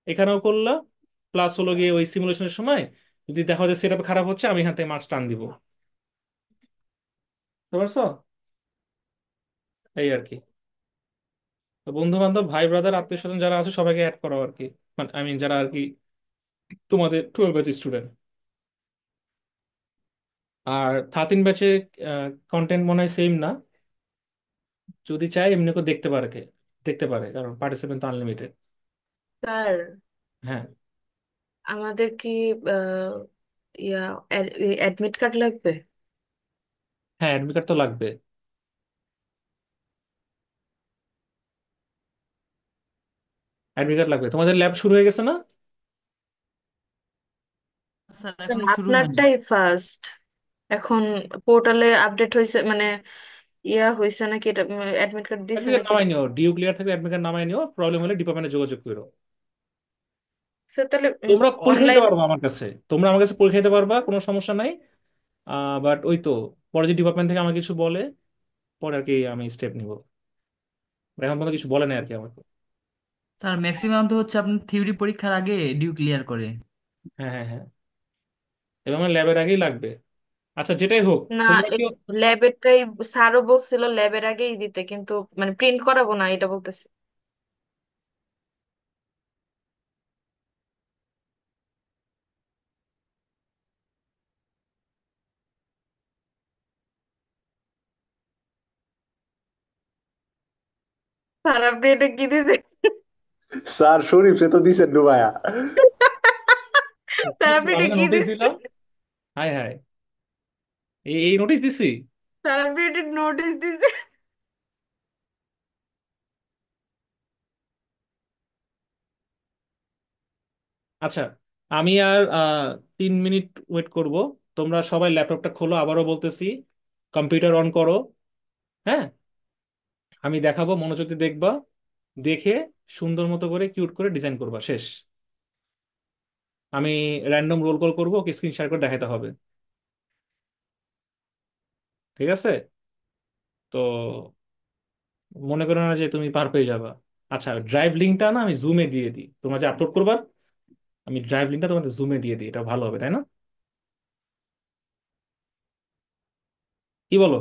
এখানেও করলা, প্লাস হলো গিয়ে ওই সিমুলেশনের সময় যদি দেখা যায় সেটআপ খারাপ হচ্ছে, আমি এখান থেকে মার্কস টান দিব। বুঝতে পারছো? এই আর কি। তো বন্ধু বান্ধব, ভাই ব্রাদার, আত্মীয় স্বজন যারা আছে সবাইকে অ্যাড করো আর কি। মানে আই মিন যারা আর কি তোমাদের 12 ব্যাচ স্টুডেন্ট। আর 13 ব্যাচে কন্টেন্ট মনে হয় সেম না। যদি চাই এমনি করে দেখতে পারে, দেখতে পারে, কারণ পার্টিসিপেন্ট তো আনলিমিটেড। স্যার, হ্যাঁ। আমাদের কি আহ, ইয়া অ্যাডমিট কার্ড লাগবে? হ্যাঁ, অ্যাডমিট কার্ড তো লাগবে। অ্যাডমিট কার্ড লাগবে। তোমাদের ল্যাব শুরু হয়ে গেছে না? স্যার, স্যার, এখনো শুরু হয়নি। আপনারটাই ফার্স্ট। এখন পোর্টালে আপডেট হয়েছে মানে হয়েছে নাকি, এটা অ্যাডমিট কার্ড দিছে অ্যাডমিট কার্ড নাকি এটা? নামাই নিও, ডিউ ক্লিয়ার থাকলে অ্যাডমিট কার্ড নামাই নিও, প্রবলেম হলে ডিপার্টমেন্টে যোগাযোগ করো। স্যার তাহলে তোমরা পরীক্ষা দিতে অনলাইন। পারবা আমার কাছে, তোমরা আমার কাছে পরীক্ষা দিতে পারবা, কোনো সমস্যা নাই। বাট ওই তো, পরে যে ডিপার্টমেন্ট থেকে আমাকে কিছু বলে, পরে আর কি আমি স্টেপ নিব। এখন পর্যন্ত কিছু বলে নাই আর কি আমাকে। স্যার ম্যাক্সিমাম তো হচ্ছে আপনার থিওরি পরীক্ষার আগে ডিউ ক্লিয়ার করে। হ্যাঁ, হ্যাঁ, হ্যাঁ। এবং আমার ল্যাবের আগেই লাগবে। আচ্ছা, যেটাই হোক, না, তোমরা কি। ল্যাবেরটাই স্যারও বলছিল ল্যাবের আগেই দিতে, কিন্তু মানে প্রিন্ট করাবো না এটা বলতেছে। স্যার আপনি এটা কি দিছে? স্যার শরীফ সে তো দিছেন ডুবায়া। কি স্যার আপনি বলো, এটা আমি না কি নোটিশ দিছে? দিলাম। হাই হাই, এই নোটিশ দিছি। স্যার আপনি এটা নোটিস দিছে? আচ্ছা, আমি আর 3 মিনিট ওয়েট করব। তোমরা সবাই ল্যাপটপটা খোলো, আবারও বলতেছি। কম্পিউটার অন করো। হ্যাঁ, আমি দেখাবো, মনোযোগ দিয়ে দেখবা। দেখে সুন্দর মতো করে কিউট করে ডিজাইন করবা, শেষ। আমি র্যান্ডম রোল কল করবো, ওকে স্ক্রিন শেয়ার করে দেখাতে হবে। ঠিক আছে? তো মনে করো না যে তুমি পার পেয়ে যাবা। আচ্ছা, ড্রাইভ লিঙ্কটা না আমি জুমে দিয়ে দিই, তোমরা যে আপলোড করবা, আমি ড্রাইভ লিঙ্কটা তোমাদের জুমে দিয়ে দিই, এটা ভালো হবে, তাই না? কি বলো?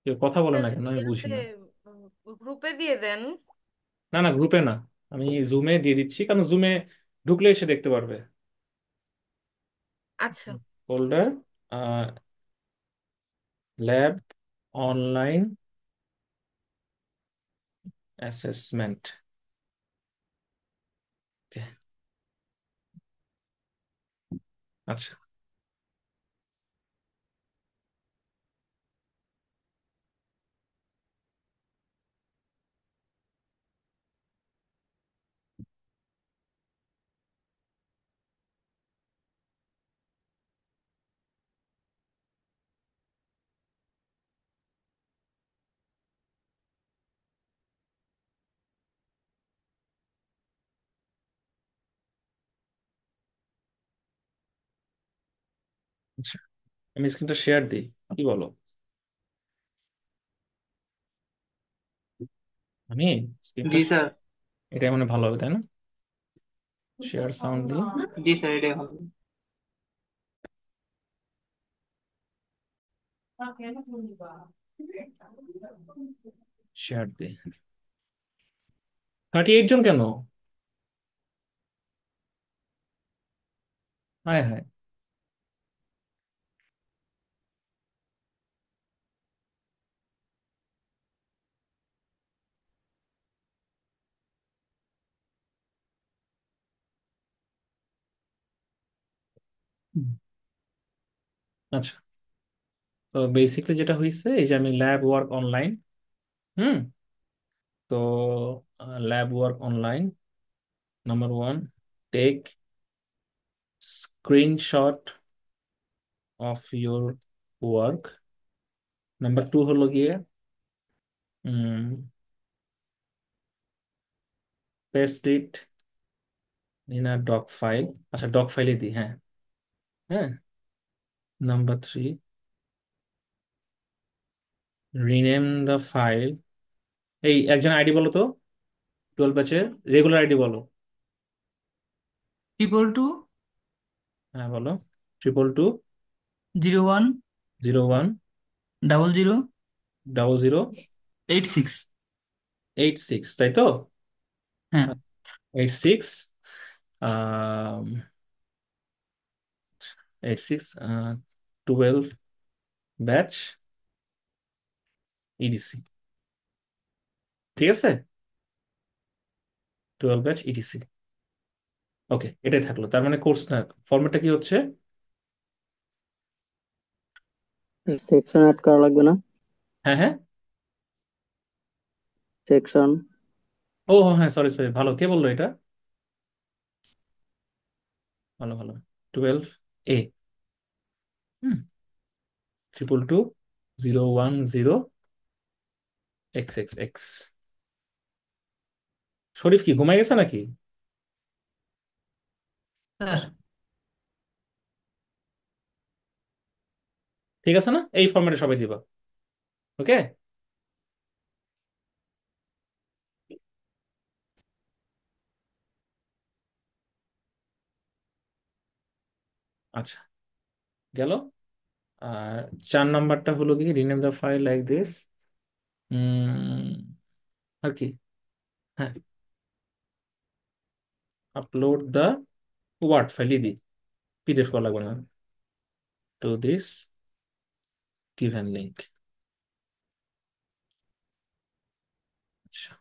কেউ কথা বলে স্যার না কেন, আমি বুঝি ইয়াতে না। গ্রুপে দিয়ে দেন। না না, গ্রুপে না, আমি জুমে দিয়ে দিচ্ছি, কারণ জুমে ঢুকলে এসে দেখতে পারবে। আচ্ছা। Folder, lab online assessment. আচ্ছা। আচ্ছা, আমি স্ক্রিনটা শেয়ার দিই, কি বলো? আমি স্ক্রিনটা, জি স্যার। এটা মানে ভালো হবে, তাই না? শেয়ার সাউন্ড দিই। জি স্যার, এটাই হবে। শেয়ার দিই। 38 জন কেন? হায় হায়। হুম। আচ্ছা, তো বেসিক্যালি যেটা হয়েছে, এই যে আমি ল্যাব ওয়ার্ক অনলাইন। হুম। তো lab work online, number 1, take screenshot of your work. Number 2 হলো গিয়ে paste it in a doc file. আচ্ছা, ডক ফাইলে দিই, হ্যাঁ। হ্যাঁ। নাম্বার 3, রিনেম দ্য ফাইল এই একজন আইডি বলো তো, 12 ব্যাচের রেগুলার আইডি বলো। 222, হ্যাঁ বলো। 222, 01, 01, 00, 00, 86। 86, তাই তো? হ্যাঁ 86, 86, 12 ব্যাচ ইডিসি। ঠিক আছে, 12 ব্যাচ ইডিসি। ওকে, এটাই থাকলো। তার মানে কোর্স না, ফরম্যাটটা কি হচ্ছে? সেকশন অ্যাড করা লাগবে না? হ্যাঁ হ্যাঁ। সেকশন। ও হ্যাঁ, সরি সরি, ভালো, কে বললো এটা? ভালো ভালো। 12 এ, হুম, 222, 010, XXX। শরীফ কি ঘুমাই গেছে নাকি? স্যার। ঠিক আছে না, এই ফরম্যাটে সবাই দিবা। ওকে। আচ্ছা, গেল। আর 4 নাম্বারটা হলো কি, rename the file like this. আর কি, হ্যাঁ, আপলোড দ্য ওয়ার্ড ফাইল দি, পিডিএফ করা লাগবে না, টু দিস গিভেন লিঙ্ক। আচ্ছা,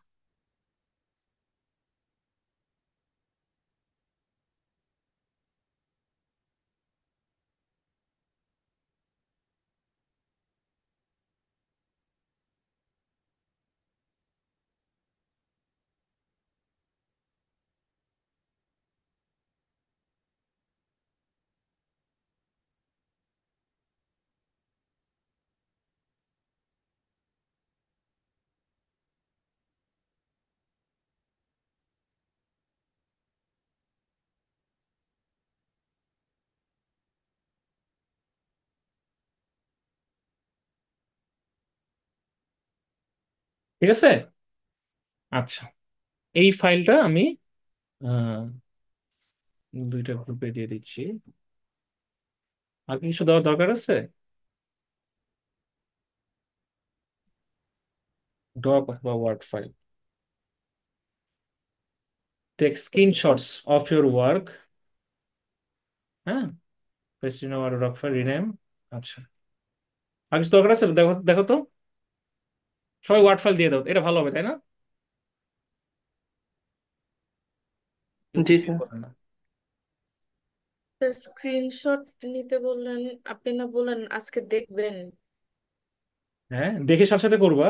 ঠিক আছে। আচ্ছা, এই ফাইলটা আমি আহ, দুইটা গ্রুপে দিয়ে দিচ্ছি। আর কি কিছু দেওয়ার দরকার আছে? ডক বা word file, take screenshots of your work. হ্যাঁ, president word doc file rename. আচ্ছা, আর কিছু দরকার আছে? দেখো দেখো তো, সবাই ওয়ার্ড ফাইল দিয়ে দাও, এটা ভালো হবে তাই না? কেউ জি কিছুই স্যার। করে না। স্ক্রিনশট নিতে বললেন, আপনি না বললেন আজকে দেখবেন? হ্যাঁ, দেখে সাথে সাথে করবা।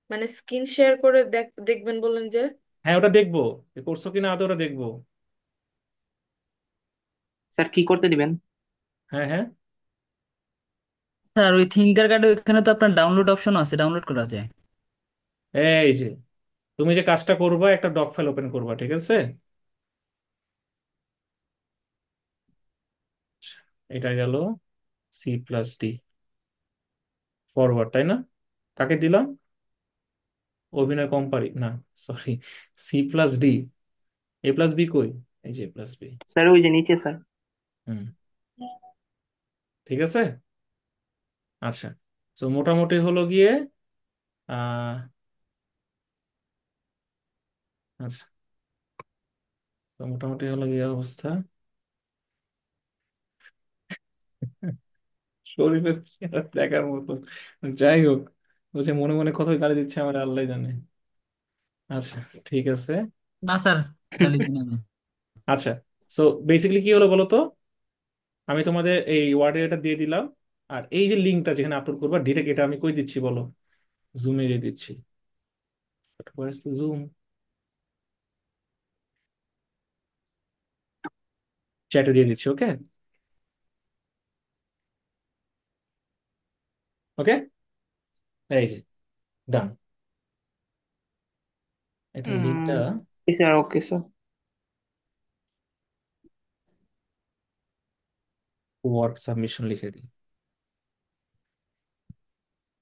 মানে স্ক্রিন শেয়ার করে দেখবেন বললেন যে? হ্যাঁ, ওটা দেখবো, এ করছো কিনা আদৌ ওটা দেখবো। স্যার কি করতে দিবেন? হ্যাঁ হ্যাঁ। স্যার, ওই থিঙ্কার কার্ডে ওখানে তো আপনার ডাউনলোড অপশন আছে, ডাউনলোড করা যায়। এই যে, তুমি যে কাজটা করবা, একটা ডক ফাইল ওপেন করবা, ঠিক আছে? এটা গেল C+D ফরওয়ার্ড, তাই না? কাকে দিলাম? অভিনয় কোম্পানি না, সরি, C+D। A+B কই? এই যে A+B। স্যার ওই যে নিচে স্যার। হুম, ঠিক আছে। আচ্ছা, তো মোটামুটি হলো গিয়ে আহ আচ্ছা, তো মোটামুটি হলো গিয়ে অবস্থা। শরীফের চেহারা দেখার মতো। যাই হোক, বলছে মনে মনে কত গালি দিচ্ছে আমার, আল্লাহ জানে। আচ্ছা, ঠিক আছে। না স্যার, গালি দিন আমি। আচ্ছা, সো বেসিক্যালি কি হলো বলো তো, আমি তোমাদের এই ওয়ার্ডে এটা দিয়ে দিলাম। আর এই যে লিঙ্কটা যেখানে আপলোড করবা ডিরেক্ট, এটা আমি কই দিচ্ছি বলো? জুমে দিয়ে দিচ্ছি। জুম, চ্যাটে দিয়ে দিচ্ছি। ওকে। ওকে, এই যে ডান। এটা লিঙ্কটা ji sir, okay sir. Word submission লিখে দিই।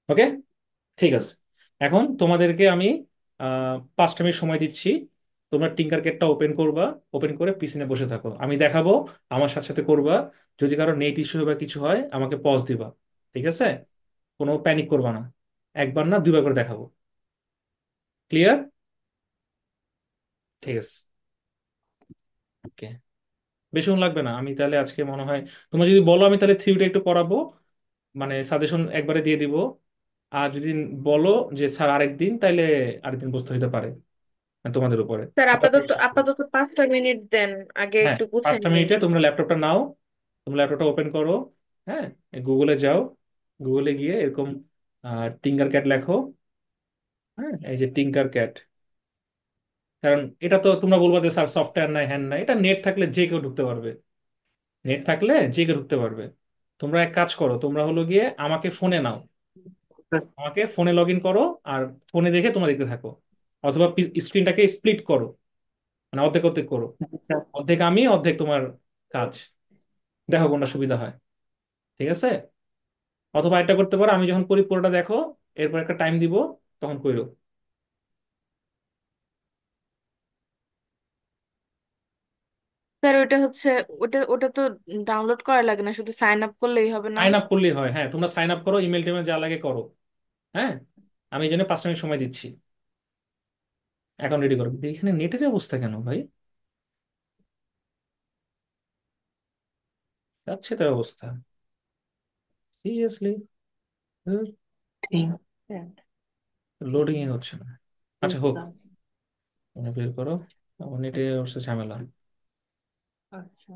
ওকে, ঠিক আছে। এখন তোমাদেরকে আমি 5টা মিনিট সময় দিচ্ছি। তোমরা টিঙ্কার কেটটা ওপেন করবা, ওপেন করে পিছনে বসে থাকো, আমি দেখাবো, আমার সাথে সাথে করবা। যদি কারো নেট ইস্যু বা কিছু হয় আমাকে পজ দিবা, ঠিক আছে? কোনো প্যানিক করবা না, একবার না দুইবার করে দেখাবো। ক্লিয়ার? ঠিক আছে, ওকে। বেশিক্ষণ লাগবে না, আমি তাহলে আজকে মনে হয় তোমরা যদি বলো আমি তাহলে থিওরিটা একটু পড়াবো, মানে সাজেশন একবারে দিয়ে দিব। আর যদি বলো যে স্যার আরেকদিন, তাইলে আরেকদিন বসতে হইতে পারে, মানে তোমাদের উপরে। স্যার হঠাৎ করে আপাতত শেষ করো। আপাতত 5টা মিনিট দেন, আগে হ্যাঁ, একটু গুছাই 5টা নেই মিনিটে সব। তোমরা ল্যাপটপটা নাও, তোমরা ল্যাপটপটা ওপেন করো। হ্যাঁ, গুগলে যাও, গুগলে গিয়ে এরকম টিঙ্কার ক্যাট লেখো। হ্যাঁ, এই যে টিঙ্কার ক্যাট। কারণ এটা তো তোমরা বলবা যে স্যার সফটওয়্যার নাই, হ্যান নাই, এটা নেট থাকলে যে কেউ ঢুকতে পারবে। নেট থাকলে যে কেউ ঢুকতে পারবে। তোমরা এক কাজ করো, তোমরা হলো গিয়ে আমাকে ফোনে নাও, স্যার আমাকে ফোনে লগ ইন করো, আর ফোনে দেখে তোমরা দেখতে থাকো। অথবা স্ক্রিনটাকে স্প্লিট করো, মানে অর্ধেক অর্ধেক করো, স্যার অর্ধেক আমি অর্ধেক তোমার কাজ, দেখো কোনটা সুবিধা হয়। ঠিক আছে? অথবা এটা করতে পারো, আমি যখন করি পুরোটা দেখো, এরপর একটা টাইম দিব, তখন কইরো। স্যার ওটা হচ্ছে, ওটা ওটা তো ডাউনলোড করা লাগে না, শুধু সাইন আপ করলেই হবে না? সাইন আপ করলেই হয়, হ্যাঁ, তোমরা সাইন আপ করো, ইমেল টিমেল যা লাগে করো। হ্যাঁ, আমি এই জন্য 5 মিনিট সময় দিচ্ছি। এখন রেডি করো। এখানে নেটের অবস্থা কেন ভাই? যাচ্ছে তার অবস্থা, সিরিয়াসলি। ঠিক। লোডিং এ হচ্ছে না। আচ্ছা হোক, তোমরা বের করো। আমার নেটে হচ্ছে ঝামেলা। আচ্ছা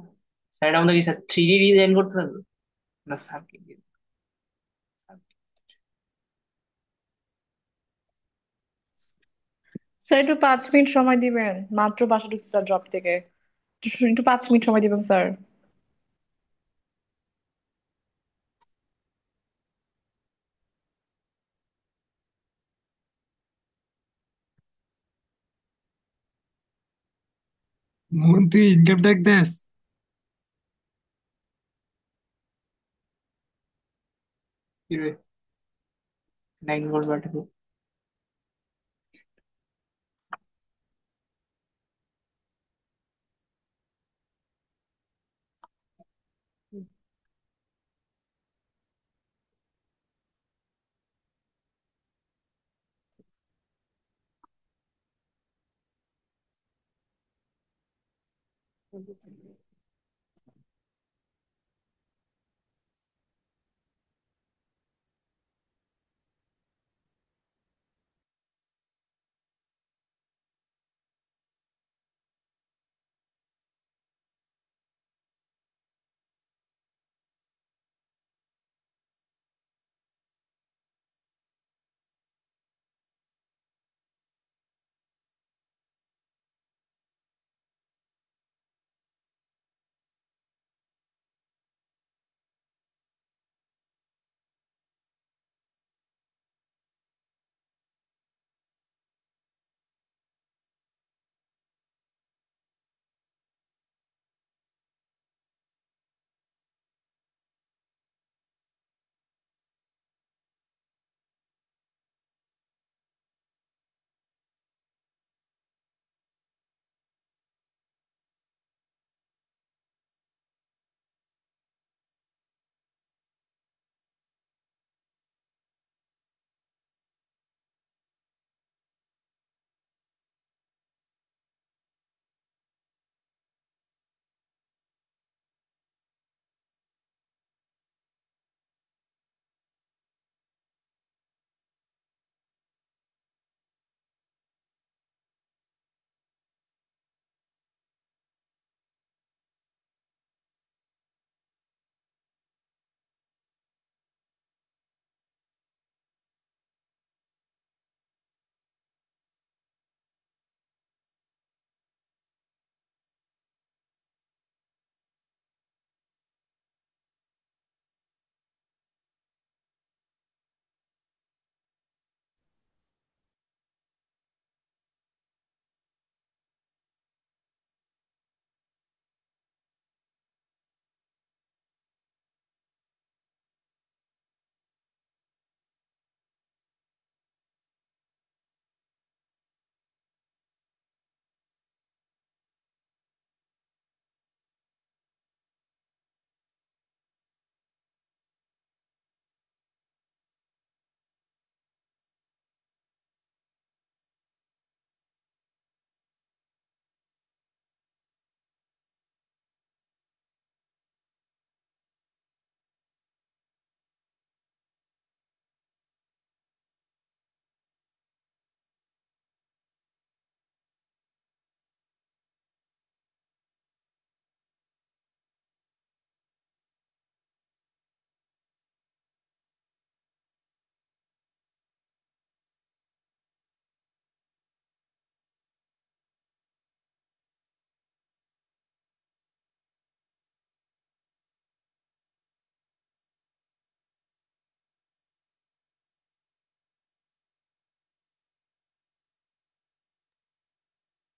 স্যার, এটা আমাদের কি স্যার 3D ডিজাইন করতে হবে না সার্কিট? স্যার একটু 5 মিনিট সময় দিবেন, মাত্র বাসা ঢুকছি স্যার জব থেকে। একটু 5 মিনিট সময় দিবেন স্যার। মোহন, তুই ইনকাম ট্যাক্স দেস? কি রে, 9 ভোল্ট ব্যাটারি।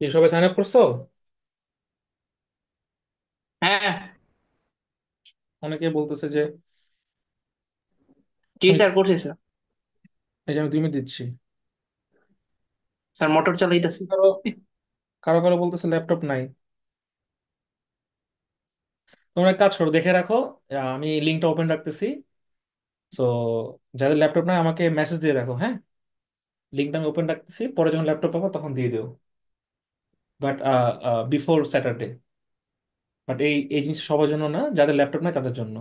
কি সবাই সাইন আপ করছো? হ্যাঁ। অনেকে বলতেছে যে জি শুন- স্যার, করছি স্যার। এই যে আমি 2 মিনিট দিচ্ছি। স্যার মোটর চালাইতেছি। কারো কারো কারো বলতেছে ল্যাপটপ নাই। তোমরা এক কাজ করো, দেখে রাখো। আমি লিঙ্কটা ওপেন রাখতেছি। সো যাদের ল্যাপটপ নাই আমাকে মেসেজ দিয়ে রাখো, হ্যাঁ? লিঙ্কটা আমি ওপেন রাখতেছি, পরে যখন ল্যাপটপ পাবো তখন দিয়ে দিও। But before Saturday. বাট এই এই জিনিস সবার জন্য না, যাদের ল্যাপটপ নাই তাদের জন্য।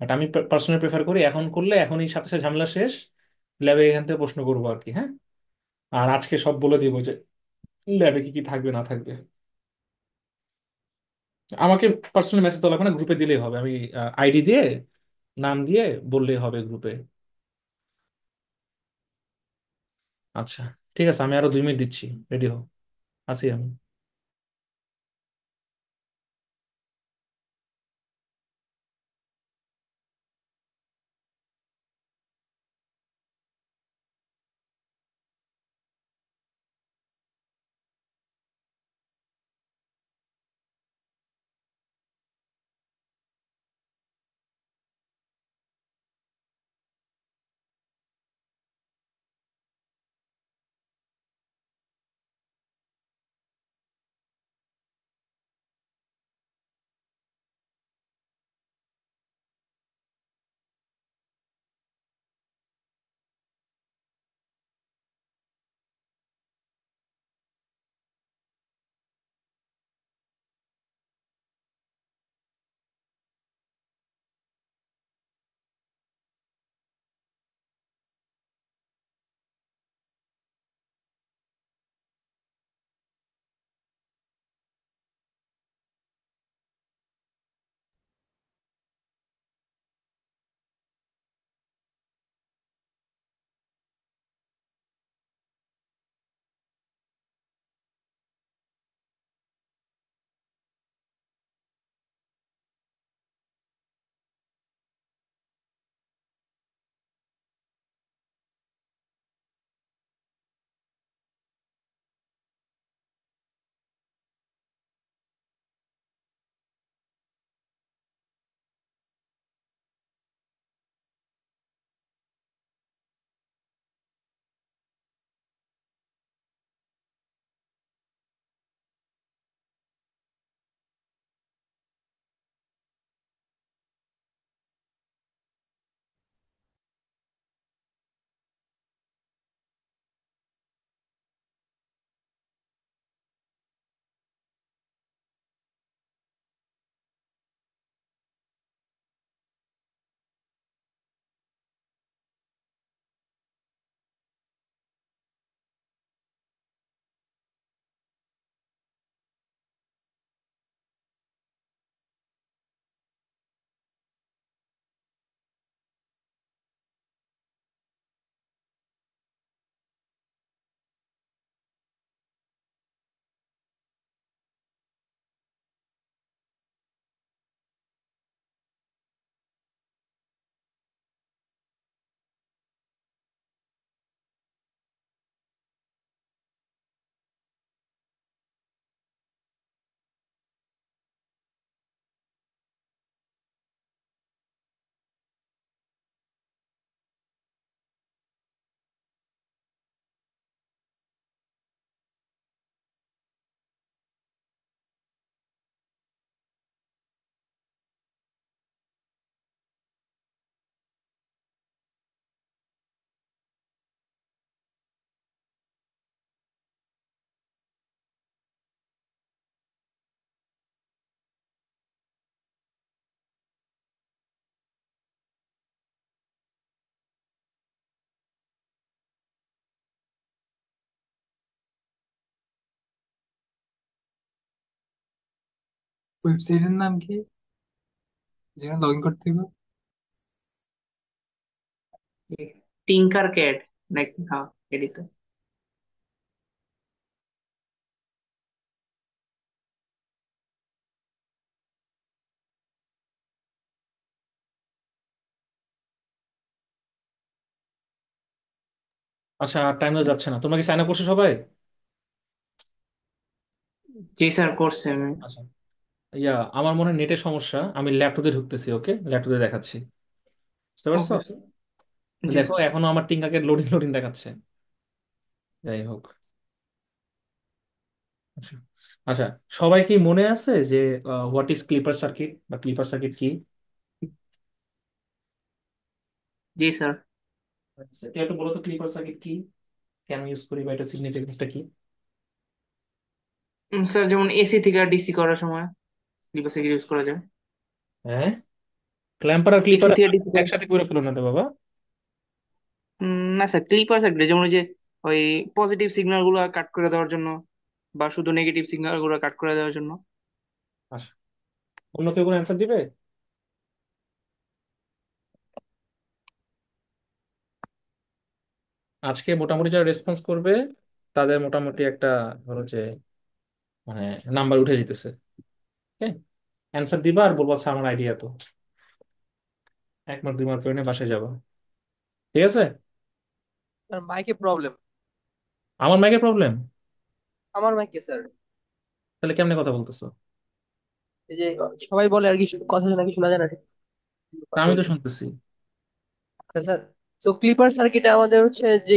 বাট আমি পার্সোনালি প্রেফার করি এখন করলে এখনই সাথে সাথে ঝামেলা শেষ। ল্যাবে এখান থেকে প্রশ্ন করবো আর কি, হ্যাঁ? আর আজকে সব বলে দিব যে ল্যাবে কি কি থাকবে না থাকবে। আমাকে পার্সোনালি মেসেজ দেওয়া লাগবে না, গ্রুপে দিলেই হবে। আমি আইডি দিয়ে, নাম দিয়ে বললেই হবে গ্রুপে। আচ্ছা, ঠিক আছে, আমি আরো 2 মিনিট দিচ্ছি। রেডি হও, আসি আমি। ওয়েবসাইটের নাম কি, যেখানে লগ ইন করতে হবে? টিঙ্কার ক্যাড নাকি? হ্যাঁ, এটাই তো। আচ্ছা, টাইম যাচ্ছে না। তোমরা কি সাইন আপ করছো সবাই? জি স্যার, করছি আমি। আচ্ছা, আমার মনে হয় নেটের সমস্যা, আমি ল্যাপটপে ঢুকতেছি, ওকে ল্যাপটপে দেখাচ্ছি। বুঝতে পারছো? Okay sir. জি দেখো স্যার। এখনো আমার টিঙ্কাকে লোডিং লোডিং দেখাচ্ছে। যাই হোক। আচ্ছা, আচ্ছা, সবাই কি মনে আছে যে হোয়াট ইজ ক্লিপার সার্কিট বা ক্লিপার সার্কিট কি? জি স্যার। কেউ একটু বলো তো ক্লিপার সার্কিট কি, কেন ইউজ করি বা এটা সিগনিফিকেন্সটা কি? স্যার, যেমন এসি থেকে ডিসি করার সময় ক্লিপার সার্কিট ইউজ করা যায়। হ্যাঁ, ক্ল্যাম্পার আর এসি ক্লিপার থেকে ডিসি করা। একসাথে করে ফেলো না তো বাবা। না স্যার, ক্লিপার সার্কিট যেমন ওই যে ওই পজিটিভ সিগন্যাল গুলো কাট করে দেওয়ার জন্য, বা শুধু নেগেটিভ সিগন্যাল গুলো কাট করে দেওয়ার জন্য। আচ্ছা, অন্য কেউ কোনো অ্যান্সার দিবে? আজকে মোটামুটি যারা রেসপন্স করবে তাদের মোটামুটি একটা, ধরো যে মানে নাম্বার উঠে যেতেছে। ওকে, অ্যান্সার দিবা আর বলবো আচ্ছা আমার আইডিয়া তো, 1 মার্ক 2 মার্ক করে নিয়ে বাসায় যাবো। ঠিক আছে? স্যার মাইকে প্রবলেম। আমার মাইকের প্রবলেম? আমার মাইকে স্যার, তাহলে কেমনে কথা বলতেছো? এই যে সবাই বলে আর কি, কথা নাকি শোনা যায় না ঠিক। তা আমি তো শুনতেছি। আচ্ছা স্যার, তো ক্লিপার সার্কিটে আমাদের হচ্ছে যে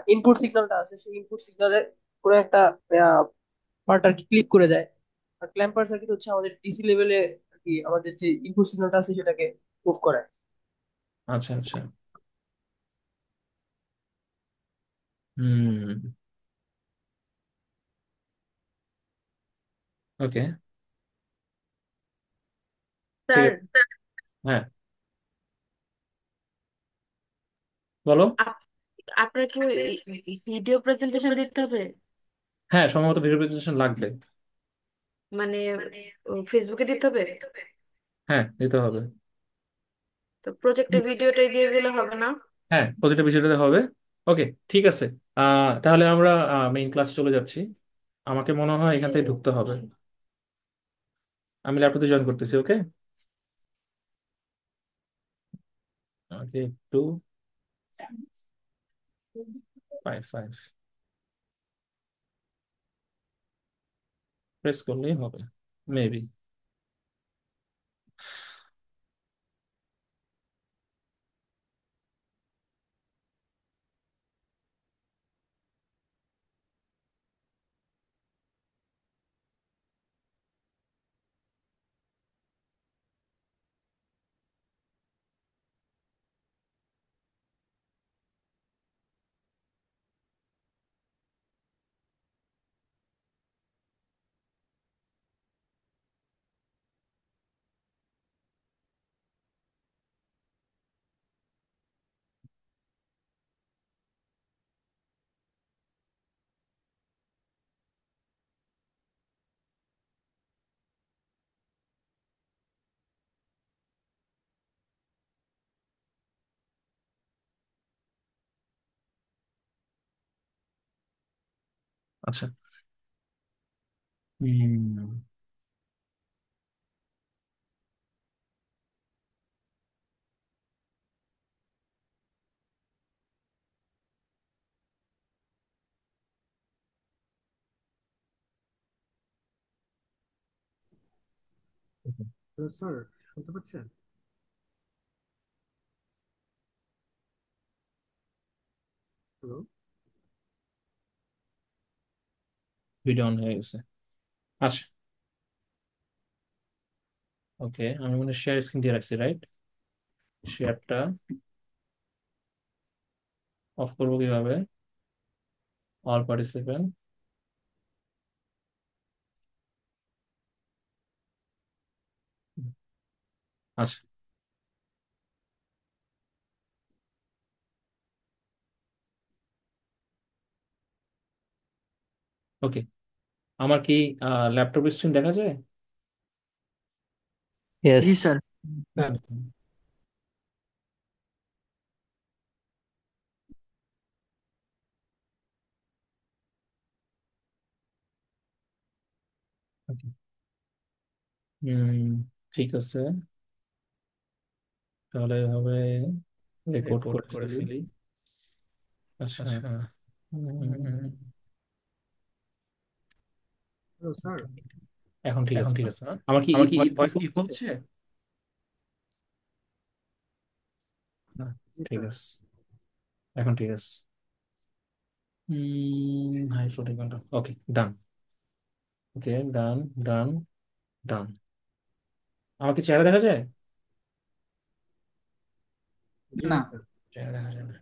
ইনপুট সিগন্যালটা আছে, সেই ইনপুট সিগন্যালের কোনো একটা পার্ট আর কি ক্লিক করে দেয়। আর ক্ল্যাম্পার সার্কিট হচ্ছে আমাদের ডিসি লেভেলে আর কি আমাদের যে ইনপুট সিগন্যালটা আছে সেটাকে মুভ করে। আচ্ছা, আচ্ছা। হুম। ওকে, ঠিক স্যার, আছে। হ্যাঁ, বলো। আপ- আপনার কি ভিডিও প্রেজেন্টেশন দিতে হবে? হ্যাঁ, সম্ভবত ভিডিও প্রেজেন্টেশন লাগবে। মানে ফেসবুকে দিতে হবে? হ্যাঁ, দিতে হবে। তো প্রজেক্টের ভিডিওটাই দিয়ে দিলে হবে না? হ্যাঁ, পজিটিভ বিষয়টাতে হবে। ওকে, ঠিক আছে। তাহলে আমরা মেইন ক্লাস চলে যাচ্ছি। আমাকে মনে হয় এখান থেকে ঢুকতে হবে। আমি ল্যাপটপে জয়েন করতেছি, ওকে। ওকে, 255 প্রেস করলেই হবে, মেবি। আচ্ছা। হুম। তো স্যার, শুনতে পাচ্ছেন? হ্যালো? ভিডিও অন হয়ে গেছে। আচ্ছা, ওকে, আমি মনে শেয়ার স্ক্রিন দিয়ে রাখছি, রাইট? শেয়ারটা অফ করবো কিভাবে? All participant. আচ্ছা, ওকে। আমার কি ল্যাপটপ স্ক্রিন দেখা যায়? ইয়েস। জি স্যার। স্যার, ওকে। হুম, ঠিক আছে, তাহলে এভাবে রেকর্ড রেকর্ড করে করে ফেলি। ফেলি। আচ্ছা। আচ্ছা। হুম, হ্যালো স্যার। এখন ঠিক এখন আছে ঠিক না? আছে না? আমার কি আমার কি ভয়েস ভয়েস কি কি হচ্ছে? হচ্ছে? না, জি ঠিক স্যার। আছে, এখন ঠিক আছে। হাই ফ্লোটিং কন্ট্রোল, ওকে, ডান। ওকে, ডান, ডান, ডান। আমাকে চেহারা দেখা যায়? জি না। না স্যার। চেহারা দেখা যায় না।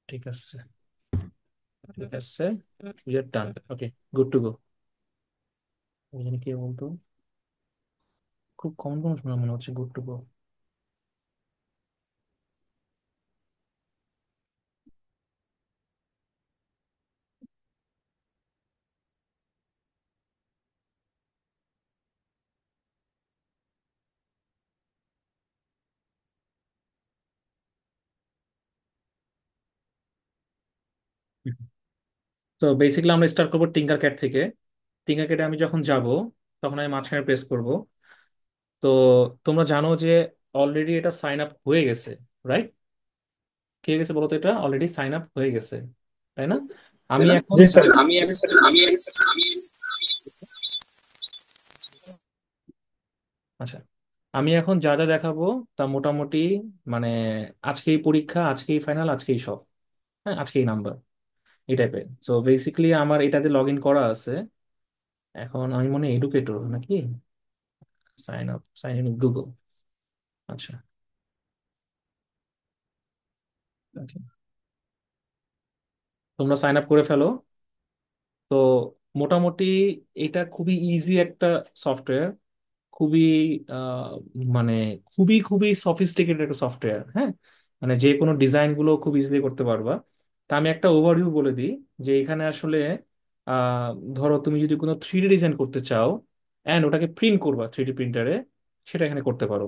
ঠিক আছে, ঠিক আছে, you are done. Okay, good to go. এখানে কে বলতো? খুব কমন কমন শোনা মনে হচ্ছে, গুড টু গো। তো বেসিক্যালি আমরা স্টার্ট করবো টিঙ্কার ক্যাট থেকে। টিঙ্কার ক্যাটে আমি যখন যাব, তখন আমি মাঝখানে প্রেস করব। তো তোমরা জানো যে অলরেডি এটা সাইন আপ হয়ে গেছে, রাইট? কি হয়ে গেছে বলো তো? এটা অলরেডি সাইন আপ হয়ে গেছে, তাই না? তাই আমি না? এখন জি যা স্যার। আচ্ছা, আমি এখন যা যা দেখাবো তা মোটামুটি মানে আজকেই পরীক্ষা, আজকেই ফাইনাল, আজকেই সব, হ্যাঁ, আজকেই নাম্বার, এই টাইপের। সো বেসিক্যালি আমার এটাতে লগ ইন করা আছে। এখন আমি মনে এডুকেটর নাকি, sign up, sign in Google. আচ্ছা, okay. তোমরা সাইন আপ করে ফেলো। তো মোটামুটি এটা খুবই ইজি একটা সফটওয়্যার, খুবই আহ, মানে খুবই খুবই সফিস্টিকেটেড একটা সফটওয়্যার, হ্যাঁ। মানে যে কোনো ডিজাইন গুলো খুব ইজিলি করতে পারবা। তা আমি একটা ওভারভিউ বলে দিই যে এখানে আসলে আহ, ধরো তুমি যদি কোনো 3D ডিজাইন করতে চাও অ্যান্ড ওটাকে প্রিন্ট করবা 3D প্রিন্টারে, সেটা এখানে করতে পারো।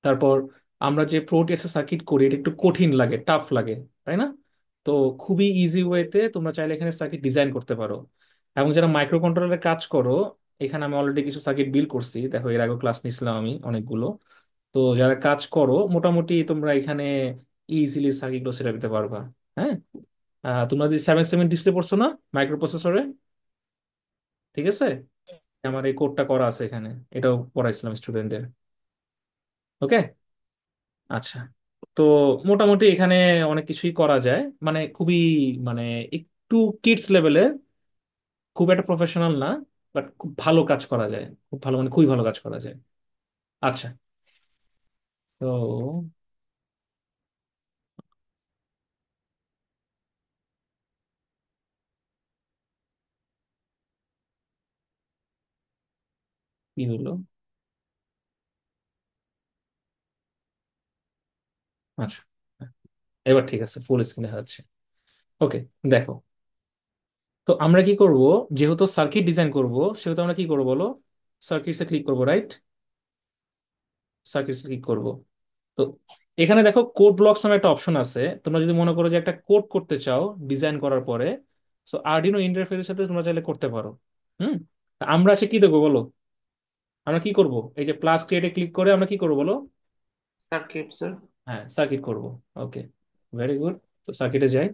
তারপর আমরা যে প্রোটিএসএ সার্কিট করি এটা একটু কঠিন লাগে, টাফ লাগে, তাই না? তো খুবই ইজি ওয়েতে তোমরা চাইলে এখানে সার্কিট ডিজাইন করতে পারো। এবং যারা মাইক্রো কন্ট্রোলারে কাজ করো, এখানে আমি অলরেডি কিছু সার্কিট বিল্ড করছি, দেখো এর আগে ক্লাস নিছিলাম আমি অনেকগুলো। তো যারা কাজ করো মোটামুটি তোমরা এখানে ইজিলি সার্কিটগুলো সেট দিতে পারবা, হ্যাঁ। তোমরা যে 7-7 ডিসপ্লে পড়ছো না মাইক্রো প্রসেসরে, ঠিক আছে? আমার এই কোডটা করা আছে এখানে, এটাও পড়াইছিলাম স্টুডেন্টদের। ওকে, আচ্ছা। তো মোটামুটি এখানে অনেক কিছুই করা যায়, মানে খুবই মানে একটু কিডস লেভেলে, খুব একটা প্রফেশনাল না, বাট খুব ভালো কাজ করা যায়, খুব ভালো মানে খুবই ভালো কাজ করা যায়। আচ্ছা, তো কি হলো? আচ্ছা, এবার ঠিক আছে, ফুল স্ক্রিনে দেখা যাচ্ছে। ওকে, দেখো। তো আমরা কি করব, যেহেতু সার্কিট ডিজাইন করব সেহেতু আমরা কি করবো বলো? সার্কিটসে ক্লিক করবো, রাইট? সার্কিটসে ক্লিক করব। তো এখানে দেখো কোড ব্লকস নামে একটা অপশন আছে। তোমরা যদি মনে করো যে একটা কোড করতে চাও ডিজাইন করার পরে, সো আরডিনো ইন্টারফেসের সাথে তোমরা চাইলে করতে পারো। হুম, তা আমরা সে কি দেখবো বলো? আমরা কি করব? এই যে প্লাস ক্রিয়েটে ক্লিক করে আমরা কি করবো বলো? Circuit sir. হ্যাঁ, সার্কিট করব। ওকে, ভেরি গুড। তো সার্কিটে যাই,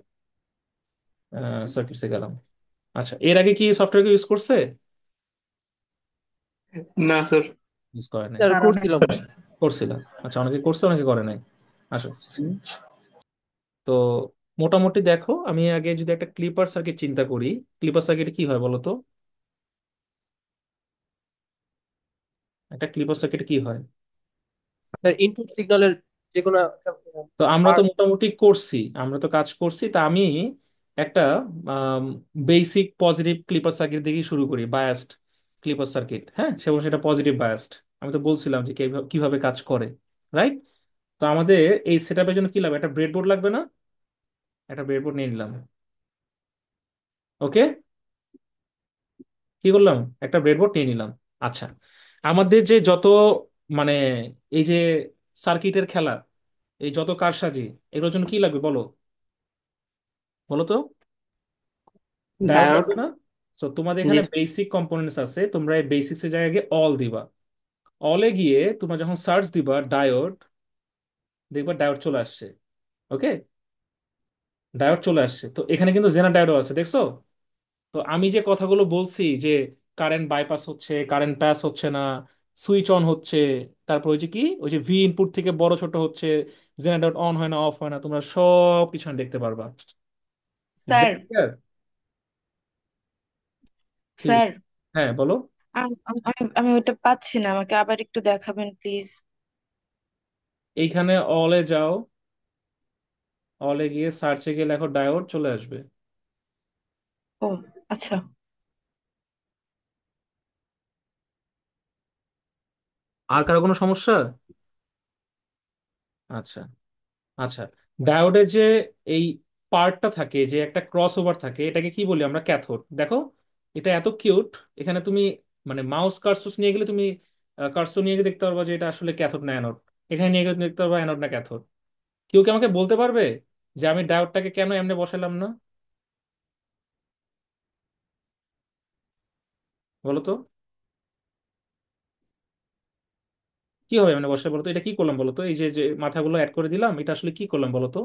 সার্কিটসে গেলাম। আচ্ছা, এর আগে কি সফটওয়্যার ইউজ করছে? না স্যার। ইউজ করে নাই? স্যার স্যার আমি করছিলাম। করছিল। আচ্ছা, অনেকে করছে অনেকে করে নাই। আসো। তো মোটামুটি দেখো, আমি আগে যদি একটা ক্লিপার সার্কিট চিন্তা করি, ক্লিপার সার্কিটে কি হয় বলো তো? একটা ক্লিপার সার্কিটে কি হয়? স্যার ইনপুট সিগন্যালের যে কোনো একটা তো আমরা তো পার্ট। মোটামুটি করছি, আমরা তো কাজ করছি, তা আমি একটা বেসিক পজিটিভ ক্লিপার সার্কিট দিয়ে শুরু করি, বায়াসড ক্লিপার সার্কিট, হ্যাঁ, সেটা পজিটিভ বায়াসড। আমি তো বলছিলাম যে কিভাবে কিভাবে কাজ করে, রাইট? তো আমাদের এই সেটআপের জন্য কি লাগবে? একটা ব্রেডবোর্ড লাগবে না? একটা ব্রেডবোর্ড নিয়ে নিলাম। ওকে, কি করলাম? একটা ব্রেডবোর্ড নিয়ে নিলাম। আচ্ছা, আমাদের যে যত মানে এই যে সার্কিটের খেলা, এই যত কারসাজি, এগুলোর জন্য কি লাগবে বলো? বলো তো। Diode diode. লাগবে না? তো তোমাদের জি এখানে স্যার। বেসিক কম্পোনেন্টস আছে, তোমরা এই বেসিক্স এর জায়গায় গিয়ে অল দিবা। অলে গিয়ে তোমরা যখন সার্চ দিবা ডায়োড, দেখবা ডায়োড চলে আসছে। ওকে, ডায়োড চলে আসছে। তো এখানে কিন্তু জেনার ডায়োডও আছে, দেখছো? তো আমি যে কথাগুলো বলছি যে কারেন্ট বাইপাস হচ্ছে, কারেন্ট পাস হচ্ছে না, সুইচ অন হচ্ছে, তারপর ওই যে কি ওই যে ভি ইনপুট থেকে বড় ছোট হচ্ছে, জেনারেটর অন হয় না অফ হয় না, তোমরা সব কিছু দেখতে পারবা। Is sir, that clear? কি? স্যার, হ্যাঁ বলো। আমি ওইটা পাচ্ছি না, আমাকে আবার একটু দেখাবেন প্লিজ। এইখানে অলে যাও, অলে গিয়ে সার্চে গিয়ে লেখো ডায়োড, চলে আসবে। ও, আচ্ছা। আর কারো কোনো সমস্যা? আচ্ছা, আচ্ছা। ডায়োডের যে এই পার্টটা থাকে, যে একটা ক্রস ওভার থাকে, এটাকে কি বলি আমরা? ক্যাথোড। দেখো এটা এত কিউট। এখানে তুমি মানে মাউস কার্সর নিয়ে গেলে তুমি কার্সর নিয়ে গিয়ে দেখতে পারবা যে এটা আসলে ক্যাথোড না অ্যানোড। এখানে নিয়ে গেলে তুমি দেখতে পারবা অ্যানোড না ক্যাথোড। কেউ কি আমাকে বলতে পারবে যে আমি ডায়োডটাকে কেন এমনি বসালাম না? বলো তো, কি হবে এমনি বসে? বলো তো, এটা কি করলাম বলো তো? এই যে যে মাথাগুলো অ্যাড করে দিলাম, এটা আসলে কি করলাম বলো তো?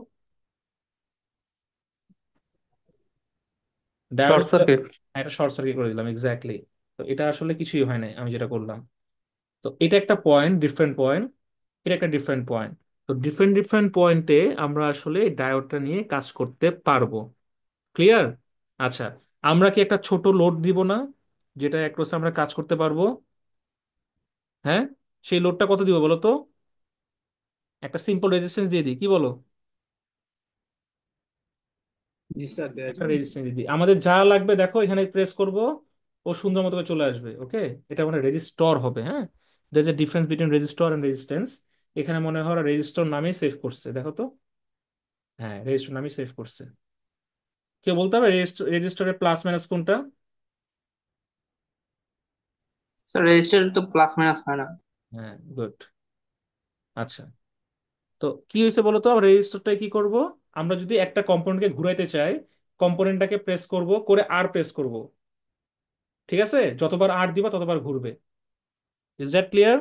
শর্ট ডায়োডের সার্কিট। একটা শর্ট সার্কিট করে দিলাম, এক্স্যাক্টলি। তো এটা আসলে কিছুই হয় না আমি যেটা করলাম। তো এটা একটা পয়েন্ট, ডিফারেন্ট পয়েন্ট। এটা একটা ডিফারেন্ট পয়েন্ট। তো ডিফারেন্ট ডিফারেন্ট পয়েন্টে আমরা আসলে ডায়োডটা নিয়ে কাজ করতে পারবো। ক্লিয়ার? আচ্ছা, আমরা কি একটা ছোট লোড দিব না, যেটা অ্যাক্রসে আমরা কাজ করতে পারবো? হ্যাঁ, সেই লোডটা কত দিব বলো তো? একটা সিম্পল রেজিস্ট্যান্স দিয়ে দিই, কি বলো? জি স্যার, দেওয়া একটা যাবে। রেজিস্ট্যান্স দিয়ে দিই, আমাদের যা লাগবে দেখো এখানে প্রেস করব, ও সুন্দর মতো করে চলে আসবে। ওকে, এটা মানে রেজিস্টর হবে। হ্যাঁ, there is a difference between resistor and resistance. এখানে মনে হয় রেজিস্টর নামেই সেভ করছে, দেখো তো। হ্যাঁ, রেজিস্টর নামেই সেভ করছে। কেউ বলতে হবে রেজিস্টরের প্লাস মাইনাস কোনটা? স্যার রেজিস্টার তো প্লাস মাইনাস হয় না। হ্যাঁ, গুড। আচ্ছা, তো কি হয়েছে বলো তো? আমরা রেজিস্টরটা কি করব? আমরা যদি একটা কম্পোনেন্টকে ঘুরাইতে চাই, কম্পোনেন্টটাকে প্রেস করব করে আর প্রেস করব। ঠিক আছে, যতবার আর দিবা ততবার ঘুরবে। Is that clear?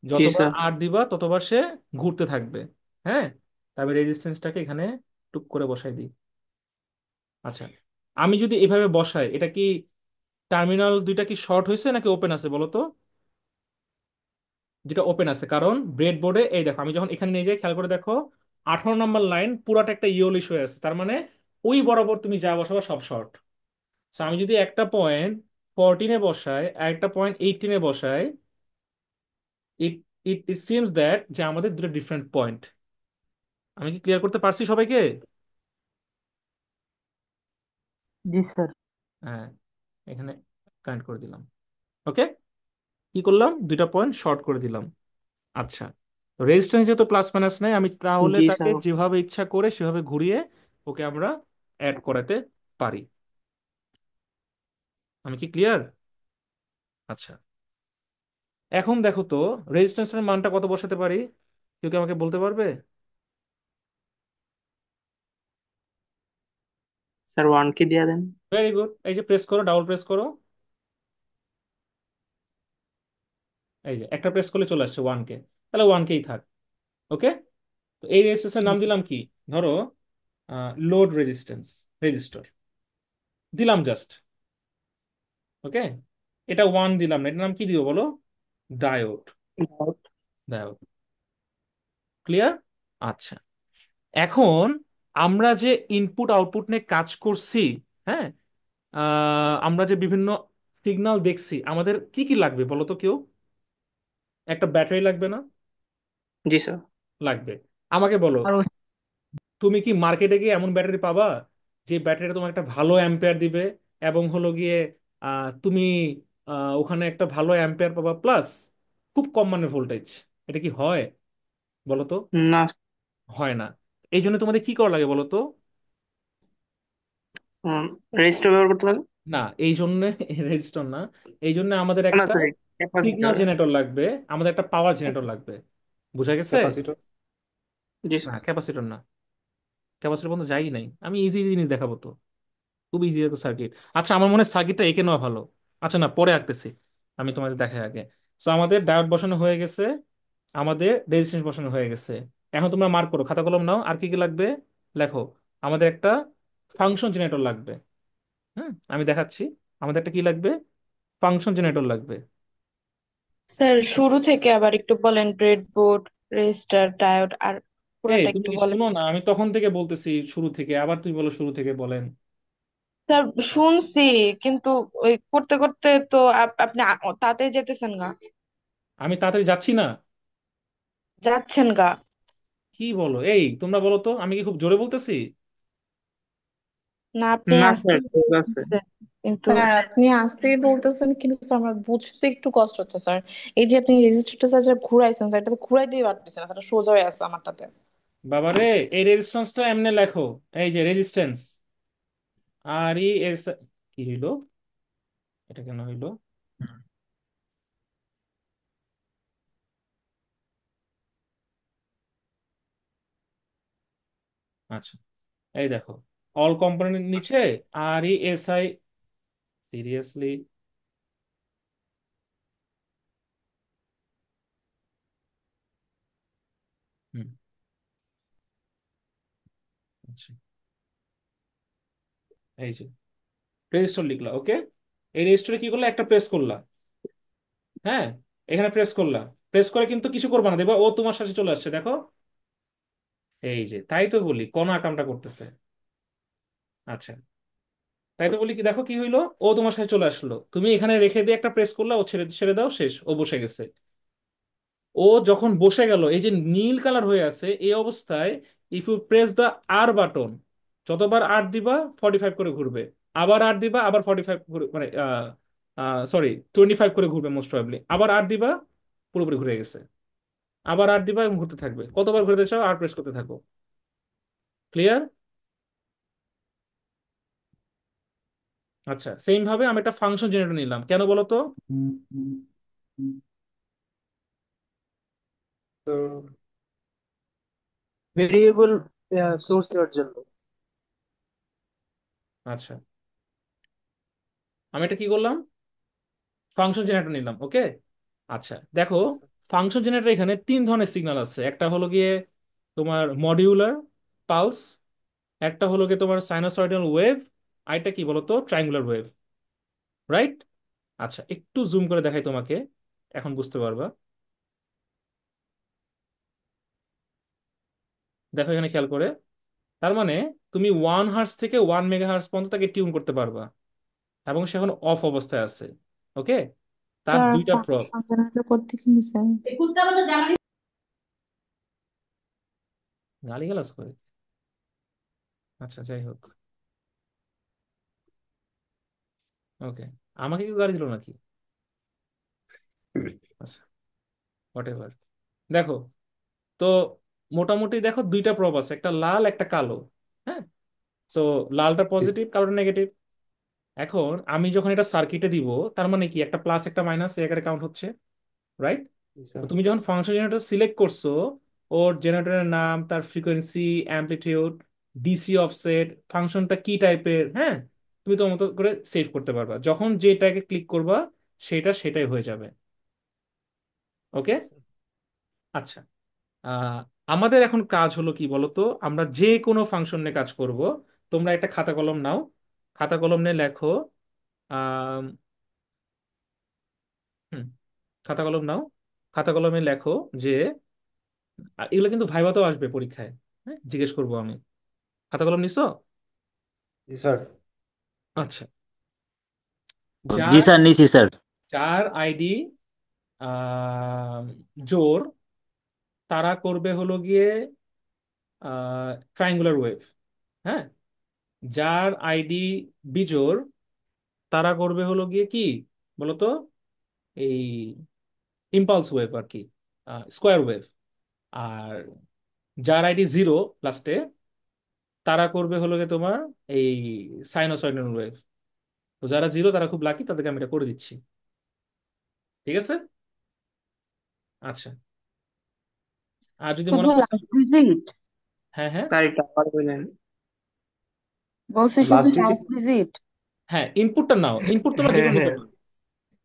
জি যতবার স্যার। আর দিবা ততবার সে ঘুরতে থাকবে। হ্যাঁ, তবে রেজিস্ট্যান্সটাকে এখানে টুক করে বসাই দিই। আচ্ছা, আমি যদি এভাবে বসাই, এটা কি টার্মিনাল দুইটা কি শর্ট হয়েছে নাকি ওপেন আছে বলো তো? যেটা ওপেন আছে, কারণ ব্রেডবোর্ডে এই দেখো আমি যখন এখানে নিয়ে যাই, খেয়াল করে দেখো 18 নম্বর লাইন পুরাটা একটা ইয়েলিশ হয়ে আছে, তার মানে ওই বরাবর তুমি যা বসাবো সব শর্ট। আমি যদি একটা পয়েন্ট 14-এ বসাই আর একটা পয়েন্ট 18-এ বসাই, ইট ইট ইট সিমস দ্যাট যে আমাদের দুটো ডিফারেন্ট পয়েন্ট। আমি কি ক্লিয়ার করতে পারছি সবাইকে? জি স্যার। হ্যাঁ, এখানে কানেক্ট করে দিলাম। ওকে, কি করলাম? দুইটা পয়েন্ট শর্ট করে দিলাম। আচ্ছা, রেজিস্ট্যান্স যেহেতু প্লাস মাইনাস নাই, আমি তাহলে জি তাকে স্যার। যেভাবে ইচ্ছা করে সেভাবে ঘুরিয়ে ওকে আমরা অ্যাড করাতে পারি। আমি কি ক্লিয়ার? আচ্ছা, এখন দেখো তো রেজিস্ট্যান্সের মানটা কত বসাতে পারি? কেউ কি আমাকে বলতে পারবে? স্যার 1K দিয়ে দেন। ভেরি গুড, এই যে প্রেস করো, ডাবল প্রেস করো, এই যে একটা প্রেস করলে চলে আসছে 1K। তাহলে 1K থাক। ওকে, তো এই রেজিস্ট্যান্সের নাম দিলাম কি? ধরো লোড রেজিস্ট্যান্স, রেজিস্টর দিলাম জাস্ট। ওকে, এটা 1 দিলাম না, এটার নাম কি দিব বলো? ডায়োড। ডায়োড। ক্লিয়ার? আচ্ছা, এখন আমরা যে ইনপুট আউটপুট নিয়ে কাজ করছি, হ্যাঁ, আমরা যে বিভিন্ন সিগন্যাল দেখছি, আমাদের কি কি লাগবে বলো তো কেউ? একটা ব্যাটারি লাগবে না? জি স্যার। লাগবে। আমাকে বলো, আর তুমি কি মার্কেটে গিয়ে এমন ব্যাটারি পাবা যে ব্যাটারিটা তোমার একটা ভালো অ্যাম্পেয়ার দিবে, এবং হলো গিয়ে তুমি ওখানে একটা ভালো অ্যাম্পেয়ার পাবা প্লাস খুব কম মানের ভোল্টেজ? এটা কি হয় বলো তো? না। হয় না। এই জন্য তোমাদের কি করা লাগে বলো তো? রেজিস্টার ব্যবহার করতে পারেন। না, এই জন্য রেজিস্টর না, এই জন্য আমাদের না একটা স্যার, সিগন্যাল ক্যাপাসিটর। জেনারেটর লাগবে, আমাদের একটা পাওয়ার জেনারেটর লাগবে। বুঝা গেছে? ক্যাপাসিটর। জি না, স্যার। ক্যাপাসিটর না। ক্যাপাসিটর পর্যন্ত যাই নাই, আমি ইজি ইজি জিনিস দেখাবো তো, খুব ইজি একটা সার্কিট। আচ্ছা, আমার মনে হয় সার্কিটটা এঁকে নেওয়া ভালো। আচ্ছা না, পরে আঁকতেছি, আমি তোমাদের দেখাই আগে। তো আমাদের ডায়োড বসানো হয়ে গেছে, আমাদের রেজিস্ট্যান্স বসানো হয়ে গেছে। এখন তোমরা মার্ক করো, খাতা কলম নাও, আর কি কি লাগবে লেখো। আমাদের একটা ফাংশন জেনারেটর লাগবে। আমি দেখাচ্ছি। আমাদের একটা কি লাগবে, ফাংশন জেনারেটর লাগবে। স্যার শুরু থেকে আবার একটু বলেন, ব্রেডবোর্ড, রেজিস্টার, ডায়োড, আর এই পুরাটা তুমি একটু কি বলেন। শুনো না? আমি তখন থেকে বলতেছি শুরু থেকে, আবার তুমি বলো শুরু থেকে বলেন। স্যার শুনছি, কিন্তু ওই করতে করতে তো আপনি তাড়াতাড়ি যেতেছেন গা। আমি তাড়াতাড়ি যাচ্ছি না? যাচ্ছেন গা। কি বলো? এই তোমরা বলো তো, আমি কি খুব জোরে বলতেছি? না, আপনি না স্যার, আসতেই ঠিক আছে। বলতেছেন, কিন্তু স্যার আপনি আসতেই বলতেছেন, কিন্তু স্যার আমার বুঝতে একটু কষ্ট হচ্ছে স্যার। এই যে আপনি রেজিস্টারটা স্যার যা ঘুরাইছেন স্যার, এটা তো ঘুরাই দিয়ে পারতেছেন না স্যার, এটা সোজা হয়ে আছে আমারটাতে। বাবারে, এই রেজিস্ট্যান্সটা এমনি লেখো। এই যে রেজিস্ট্যান্স, আর ই এস, কি হইলো? এটা কেন হইলো? আচ্ছা, এই দেখো, অল কম্পোনেন্ট নিচে আর ই এস আই, সিরিয়াসলি? হুম, আচ্ছা, এই যে রেজিস্টার লিখলা, ওকে। এই রেজিস্টারে কি করলা, একটা প্রেস করলা। হ্যাঁ, এখানে প্রেস করলা। প্রেস করে কিন্তু কিছু করবা না, দেখবা ও তোমার সাথে চলে আসছে, দেখো। এই যে, তাই তো বলি কোন কামটা করতেছে। আচ্ছা, তাই তো বলি, কি দেখো কি হইলো, ও তোমার সাথে চলে আসলো, তুমি এখানে রেখে দিয়ে একটা প্রেস করলা, ও ছেড়ে ছেড়ে দাও, শেষ, ও বসে গেছে। ও যখন বসে গেল, এই যে নীল কালার হয়ে আছে এই অবস্থায়, if you press the R button, যতবার আর দিবা 45 করে ঘুরবে। আবার আর দিবা, আবার 45 মানে সরি 25 করে ঘুরবে মোস্ট প্রবাবলি। আবার আর দিবা, পুরোপুরি ঘুরে গেছে। আবার আর দিবা এবং ঘুরতে থাকবে, কতবার ঘুরতে চাও আর প্রেস করতে থাকো। ক্লিয়ার? আচ্ছা, সেম ভাবে আমি একটা ফাংশন জেনারেটর নিলাম, কেন বলো তো? তো ভেরিয়েবল সোর্স দেওয়ার জন্য। আচ্ছা, আমি এটা কি করলাম, ফাংশন জেনারেটর নিলাম, ওকে। আচ্ছা দেখো, ফাংশন জেনারেটর এখানে তিন ধরনের সিগন্যাল আছে। একটা হলো গিয়ে তোমার মডিউলার পালস, একটা হলো গিয়ে তোমার সাইনোসয়েডাল ওয়েভ, আরেকটা কি বলতো, ট্রায়াঙ্গুলার ওয়েভ, রাইট? আচ্ছা, একটু জুম করে দেখাই তোমাকে, এখন বুঝতে পারবা। দেখো এখানে খেয়াল করে, তার মানে তুমি 1 হার্টজ থেকে 1 মেগা হার্টজ পর্যন্ত তাকে টিউন করতে পারবা, এবং সে এখন অফ অবস্থায় আছে, ওকে। তার স্যার দুইটা প্রব। ফাংশন জেনারেটর করতে কি নিছেন? গালিগালাজ করে? আচ্ছা, যাই হোক, ওকে। আমাকে কেউ গালি দিল নাকি? আচ্ছা, হোয়াট এভার। দেখো, তো মোটামুটি দেখো দুইটা প্রব আছে, একটা লাল একটা কালো। হ্যাঁ, তো লালটা পজিটিভ, কালোটা নেগেটিভ। এখন আমি যখন এটা সার্কিটে দিব, তার মানে কি, একটা প্লাস একটা মাইনাস এই আকারে কাউন্ট হচ্ছে, রাইট? তো তুমি যখন ফাংশন জেনারেটর সিলেক্ট করছো, ওর জেনারেটরের নাম, তার ফ্রিকোয়েন্সি, অ্যামপ্লিটিউড, ডিসি অফসেট, ফাংশনটা কি টাইপের, হ্যাঁ, তুমি তোমার মতো করে সেভ করতে পারবা। যখন যেটাকে ক্লিক করবা, সেটাই হয়ে যাবে, ওকে। আচ্ছা, আহ আমাদের এখন কাজ হলো কি বলতো, আমরা যে কোনো ফাংশন নিয়ে কাজ করব। তোমরা একটা খাতা কলম নাও, খাতা কলম নিয়ে লেখো। আহ খাতা কলম নাও, খাতা কলমে লেখো যে, এগুলো কিন্তু ভাইভাতেও আসবে পরীক্ষায়, হ্যাঁ, জিজ্ঞেস করবো আমি। খাতা কলম নিছো? জি স্যার। আচ্ছা, জি যার স্যার, নিছি স্যার। যার আইডি জোর, তারা করবে হলো গিয়ে ট্রায়াঙ্গুলার ওয়েভ। হ্যাঁ, যার আইডি বিজোর, তারা করবে হলো গিয়ে কি বলতো, এই ইম্পালস ওয়েভ আর কি, স্কোয়ার ওয়েভ। আর যার আইডি জিরো লাস্টে, তারা করবে হলো গিয়ে তোমার এই সাইনোসয়েডাল ওয়েভ। তো যারা জিরো তারা খুব লাকি, তাদেরকে আমি এটা করে দিচ্ছি, ঠিক আছে। আচ্ছা, আর যদি মনে শুধু করছো, লাস্ট ডিজিট? হ্যাঁ হ্যাঁ, স্যার এটা আবার বললেন। বলছি শুধু লাস্ট ডিজিট। Last digit. হ্যাঁ, ইনপুটটা নাও, ইনপুট তোমরা যে হ্যাঁ কোনো নিতে হ্যাঁ, পারো।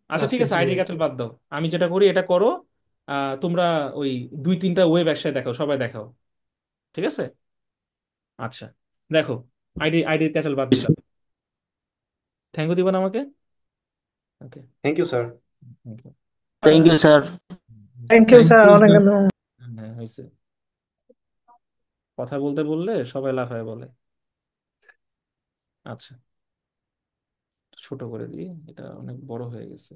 আচ্ছা ঠিক লাস্টের আছে, আইডি জিরো। ক্যাচাল বাদ দাও, আমি যেটা করি এটা করো। তোমরা ওই দুই তিনটা ওয়েভ একসাথে দেখাও, সবাই দেখাও, ঠিক আছে। আচ্ছা, দেখো, আইডি ক্যাচাল বাদ দিলাম। থ্যাংক ইউ দিবেন আমাকে। Okay, thank you sir. Thank you. Thank you sir. Thank you thank sir, you অনেক স্যার। ধন্যবাদ। হ্যাঁ হয়েছে, কথা বলতে বললে সবাই লাফায় বলে। আচ্ছা, ছোট করে দিই, এটা অনেক বড় হয়ে গেছে।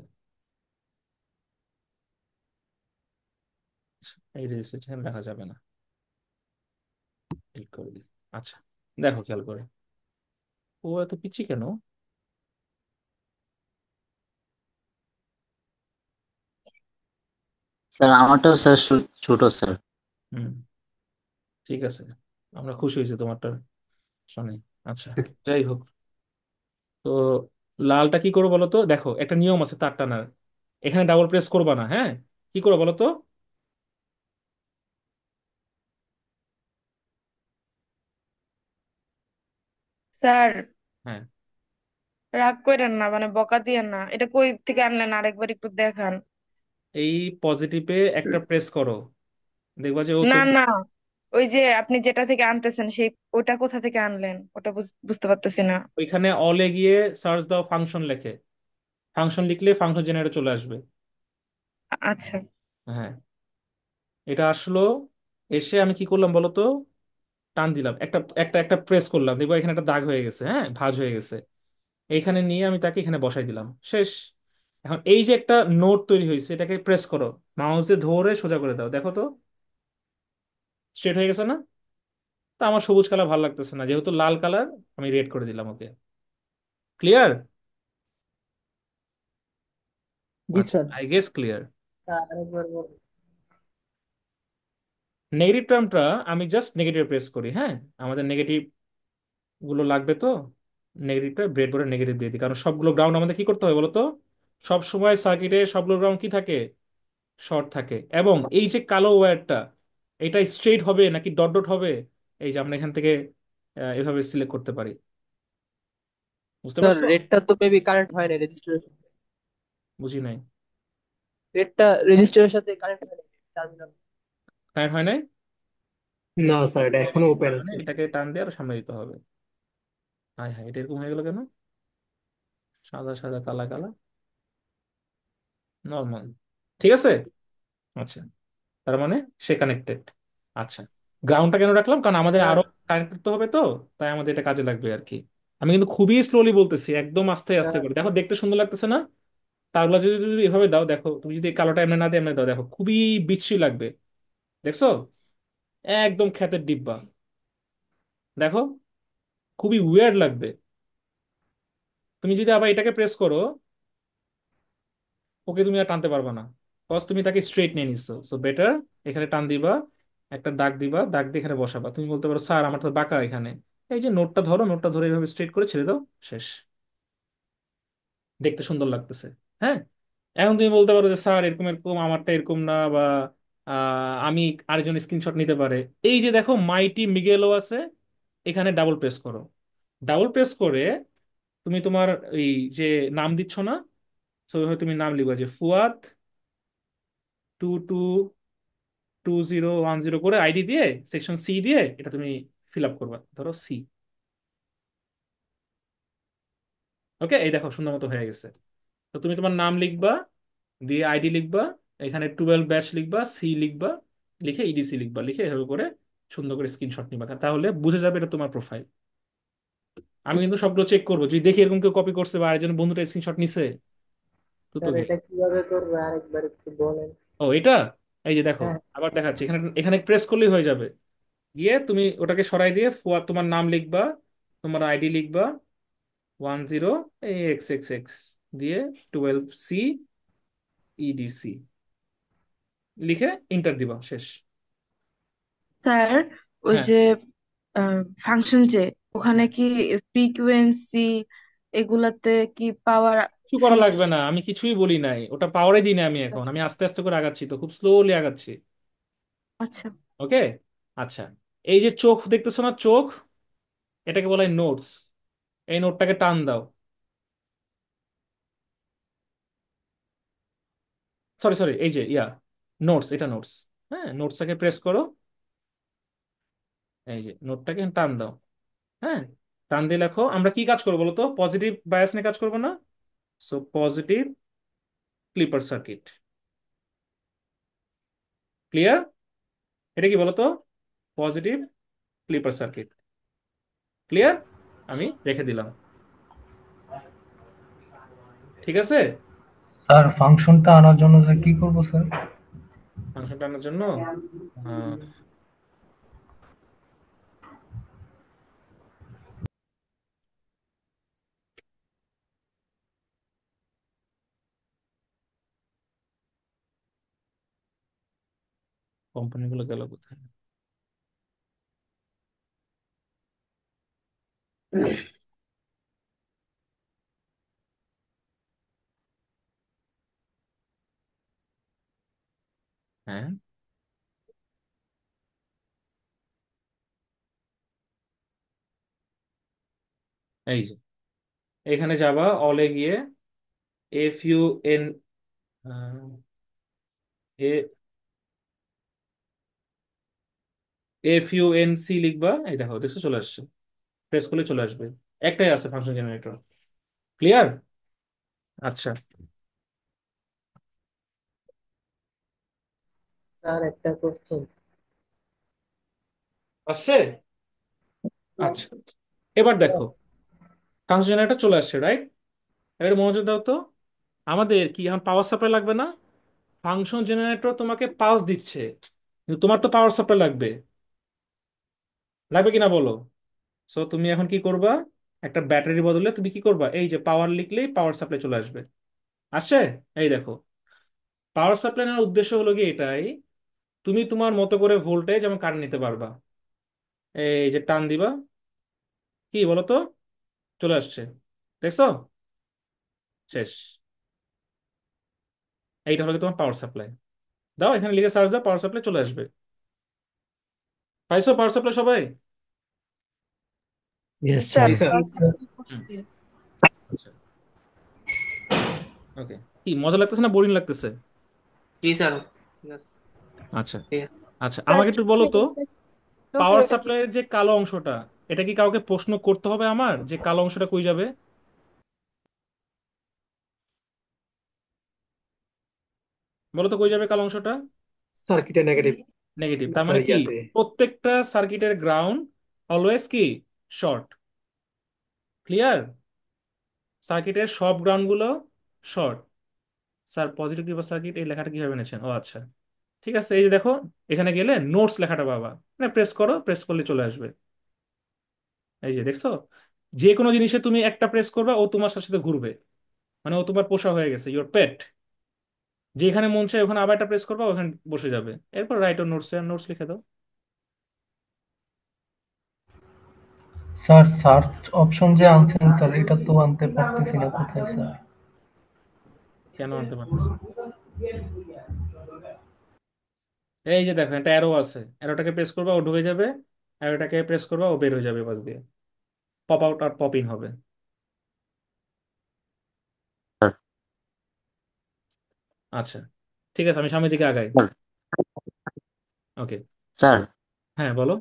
আচ্ছা, এই রেজিস্ট্রেশন দেখা যাবে না, ক্লিক করে দিই। আচ্ছা, দেখো খেয়াল করে, ও এত পিচ্ছি কেন? স্যার আমারটাও স্যার ছোট স্যার। হুম, ঠিক আছে, আমরা খুশি হয়েছি তোমারটা শুনে। আচ্ছা, যাই হোক, তো লালটা কি করবো বলো তো? দেখো একটা নিয়ম আছে তার টানার, এখানে ডাবল প্রেস করবা না, হ্যাঁ? কি করবো বলো তো? স্যার, হ্যাঁ, রাগ কইরেন না, মানে বকা দিয়েন না, এটা কই থেকে আনলেন আরেকবার একটু দেখান। এই পজিটিভে একটা প্রেস করো, দেখবা যে ও না তুমি না, ওই যে আপনি যেটা থেকে আনতেছেন সেই ওটা কোথা থেকে আনলেন ওটা বুঝতে পারতেছি না। ওইখানে অলে গিয়ে সার্চ দাও ফাংশন লেখে, ফাংশন লিখলে ফাংশন জেনারেটর চলে আসবে। আচ্ছা। হ্যাঁ, এটা আসলো, এসে আমি কি করলাম বলো তো? টান দিলাম, একটা একটা একটা প্রেস করলাম, দেখবো এখানে একটা দাগ হয়ে গেছে, হ্যাঁ, ভাঁজ হয়ে গেছে। এইখানে নিয়ে আমি তাকে এখানে বসাই দিলাম, শেষ। এখন এই যে একটা নোট তৈরি হয়েছে, এটাকে প্রেস করো, মাউস দিয়ে ধরে সোজা করে দাও, দেখো তো স্ট্রেট হয়ে গেছে না? তা আমার সবুজ কালার ভালো লাগতেছে না, যেহেতু লাল কালার আমি রেড করে দিলাম, ওকে। ক্লিয়ার? জি আচ্ছা, sir. I guess clear. Sir আরেকবার বলুন। নেগেটিভ টার্মটা আমি জাস্ট নেগেটিভ প্রেস করি, হ্যাঁ, আমাদের নেগেটিভ গুলো লাগবে তো, নেগেটিভটা ব্রেডবোর্ডে নেগেটিভ দিয়ে দিই, কারণ সবগুলো গ্রাউন্ড আমাদের কি করতে হবে বলো তো? সব সময় সার্কিটে সবগুলো গ্রাউন্ড কি থাকে? শর্ট থাকে। এবং এই যে কালো ওয়্যারটা, এটা স্ট্রেট হবে নাকি ডট ডট হবে, এই যে আমরা এখান থেকে এভাবে সিলেক্ট করতে পারি। বুঝতে স্যার পারছো? রেডটা তো মেবি কানেক্ট হয় না রেজিস্টারের সাথে। বুঝি নাই। রেডটা রেজিস্টারের সাথে কানেক্ট হয় না টার্মিনাল। কানেক্ট হয় নাই? না স্যার, এটা এখনো তার ওপেন মানে আছে। এটাকে টান দিয়ে আরো সামনে দিতে হবে। হাই হাই, এটা এরকম হয়ে গেল কেন? সাদা সাদা কালা কালা, নর্মাল, ঠিক আছে। আচ্ছা, তার মানে সে কানেক্টেড। আচ্ছা, গ্রাউন্ডটা কেন রাখলাম? কারণ আমাদের স্যার আরো কানেক্ট করতে হবে তো, তাই আমাদের এটা কাজে লাগবে আর কি। আমি কিন্তু খুবই স্লোলি বলতেছি, একদম আস্তে আস্তে স্যার করে, দেখো দেখতে সুন্দর লাগতেছে না? তারগুলো যদি যদি এভাবে দাও, দেখো তুমি যদি কালোটা এমনি না দিয়ে এমনি দাও, দেখো খুবই বিশ্রী লাগবে। দেখছো? একদম খ্যাতের ডিব্বা, দেখো খুবই উইয়ার্ড লাগবে। তুমি যদি আবার এটাকে প্রেস করো, ওকে তুমি আর টানতে পারবা না, কজ তুমি তাকে স্ট্রেট নিয়ে নিচ্ছো। সো বেটার এখানে টান দিবা, একটা দাগ দিবা, দাগ দিয়ে এখানে বসাবা। তুমি বলতে পারো স্যার আমার তো বাঁকা এখানে, এই যে নোটটা ধরো, নোটটা ধরে এইভাবে স্ট্রেট করে ছেড়ে দাও, শেষ। দেখতে সুন্দর লাগতেছে। হ্যাঁ, এখন তুমি বলতে পারো যে স্যার এরকম এরকম আমারটা এরকম না, বা আমি আরেকজন স্ক্রিনশট নিতে পারে। এই যে দেখো মাইটি মিগেলও আছে, এখানে ডাবল প্রেস করো, ডাবল প্রেস করে তুমি তোমার এই যে নাম দিচ্ছ না, তো ওইভাবে তুমি নাম লিখবা যে ফুয়াদ 222010 করে আইডি দিয়ে, সেকশন সি দিয়ে এটা তুমি ফিল আপ করবা, ধরো সি। ওকে, এই দেখো সুন্দর মতো হয়ে গেছে। তো তুমি তোমার নাম লিখবা, দিয়ে আইডি লিখবা, এখানে 12 ব্যাচ লিখবা, সি লিখবা, লিখে ইডিসি লিখবা, লিখে এভাবে করে সুন্দর করে স্ক্রিনশট নিবা, তাহলে বুঝে যাবে এটা তোমার প্রোফাইল। আমি কিন্তু সবগুলো চেক করবো, যদি দেখি এরকম কেউ কপি করছে বা আরেকজন বন্ধুটা স্ক্রিনশট নিছে, তো তো স্যার গে। এটা কিভাবে করবে আরেকবার একটু বলেন। ও এটা, এই যে দেখো হ্যাঁ আবার দেখাচ্ছি, এখানে এখানে প্রেস করলেই হয়ে যাবে। গিয়ে তুমি ওটাকে সরাই দিয়ে তোমার নাম লিখবা, তোমার আইডি লিখবা, 10 এক্স দিয়ে 12 সি ইডিসি লিখে ইন্টার দিবা, শেষ। স্যার, ওই হ্যাঁ, যে ফাংশন যে ওখানে কি ফ্রিকুয়েন্সি এগুলাতে কি পাওয়ার কিছু করা লাগবে ফিক্সড? না, আমি কিছুই বলি নাই, ওটা পাওয়ারে দিই না আমি, এখন আমি আস্তে আস্তে করে আগাচ্ছি, তো খুব স্লোলি আগাচ্ছি। আচ্ছা। ওকে, আচ্ছা, এই যে চোখ দেখতেছো না, চোখ, এটাকে বলা হয় নোটস। এই নোটটাকে টান দাও, সরি সরি, এই যে নোটস, এটা নোটস। হ্যাঁ, নোটসটাকে প্রেস করো, এই যে নোটটাকে টান দাও, হ্যাঁ, টান দিয়ে লেখো। আমরা কি কাজ করবো বলো তো? পজিটিভ বায়াস নিয়ে কাজ করবো না? So positive clipper circuit. Clear? এটা কি বলো তো? Positive clipper circuit. ক্লিয়ার? আমি রেখে দিলাম। ঠিক আছে? স্যার ফাংশনটা আনার জন্য কি করব স্যার? ফাংশন টানার জন্য কোম্পানিগুলো গেল কোথায়? হ্যাঁ, এই যে এখানে যাবা, অলে গিয়ে FUN FUNC লিখবা। এই দেখো, দেখছো চলে আসছে। প্রেস করলে চলে আসবে। একটাই আছে ফাংশন জেনারেটর। ক্লিয়ার? আচ্ছা, স্যার একটা কোশ্চেন। আসছে। আচ্ছা, এবার দেখো ফাংশন জেনারেটর চলে আসছে, রাইট? এবার মনোযোগ দাও তো। আমাদের কি এখন পাওয়ার সাপ্লাই লাগবে না? ফাংশন জেনারেটর তোমাকে পালস দিচ্ছে, কিন্তু তোমার তো পাওয়ার সাপ্লাই লাগবে। লাগবে কিনা বলো? সো তুমি এখন কি করবা? একটা ব্যাটারির বদলে তুমি কি করবা? এই যে পাওয়ার লিখলেই পাওয়ার সাপ্লাই চলে আসবে। আসছে? এই দেখো, পাওয়ার সাপ্লাই নেওয়ার উদ্দেশ্য হলো কি এটাই, তুমি তোমার মতো করে ভোল্টেজ এবং কারেন্ট নিতে পারবা। এই যে টান দিবা, কি বলো তো, চলে আসছে। দেখছো? শেষ। এইটা হলো কি তোমার পাওয়ার সাপ্লাই। দাও এখানে লিখে সার্চ দাও, পাওয়ার সাপ্লাই চলে আসবে। পাইছো পাওয়ার সাপ্লাই সবাই? Yes sir sir. Ji sir. হুম, আচ্ছা, ওকে। কি মজা লাগতেছে না বোরিং লাগতেছে? জি স্যার, ঠিক আছে, আচ্ছা, ঠিক আছে। আচ্ছা, স্যার আমাকে একটু বলো তো, চোখের পাওয়ার ওটা কি? সাপ্লাইয়ের যে কালো অংশটা, এটা কি কাউকে প্রশ্ন করতে হবে আমার যে কালো অংশটা কই যাবে? বলো তো কই যাবে কালো অংশটা? সার্কিটে নেগেটিভ। নেগেটিভ, তার আপনার মানে কি ইয়াতে। প্রত্যেকটা সার্কিটের গ্রাউন্ড অলওয়েজ কি শর্ট। ক্লিয়ার? সার্কিটের সব গ্রাউন্ড গুলো শর্ট। স্যার পজিটিভ কিউবার সার্কিট এই লেখাটা কিভাবে এনেছেন? ও আচ্ছা, ঠিক আছে। এই যে দেখো, এখানে গেলে নোটস লেখাটা পাবা, মানে প্রেস করো, প্রেস করলে চলে আসবে। এই যে দেখছো, যে কোনো জিনিসে তুমি একটা প্রেস করবা, ও তোমার সাথে সাথে ঘুরবে। মানে ও তোমার পোষা হয়ে গেছে, ইওর পেট। যেখানে মন চায় ওখানে আবার একটা প্রেস করবা, ওখানে বসে যাবে। এরপর রাইট ও নোটস, নোটস লিখে দাও। স্যার সার্চ অপশন যে আনছেন স্যার, এটা তো আনতে পারতেছি না, কোথায় স্যার? কেন আনতে পারতেছো? এই যে দেখো, একটা অ্যারো আছে, অ্যারোটাকে প্রেস করবা ও ঢুকে যাবে, অ্যারোটাকে প্রেস করবা ও বের হয়ে যাবে পাশ দিয়ে। পপ আউট আর পপ ইন হবে। স্যার আচ্ছা, ঠিক আছে, আমি সামনের দিকে আগাই। Sir okay. স্যার হ্যাঁ বলো।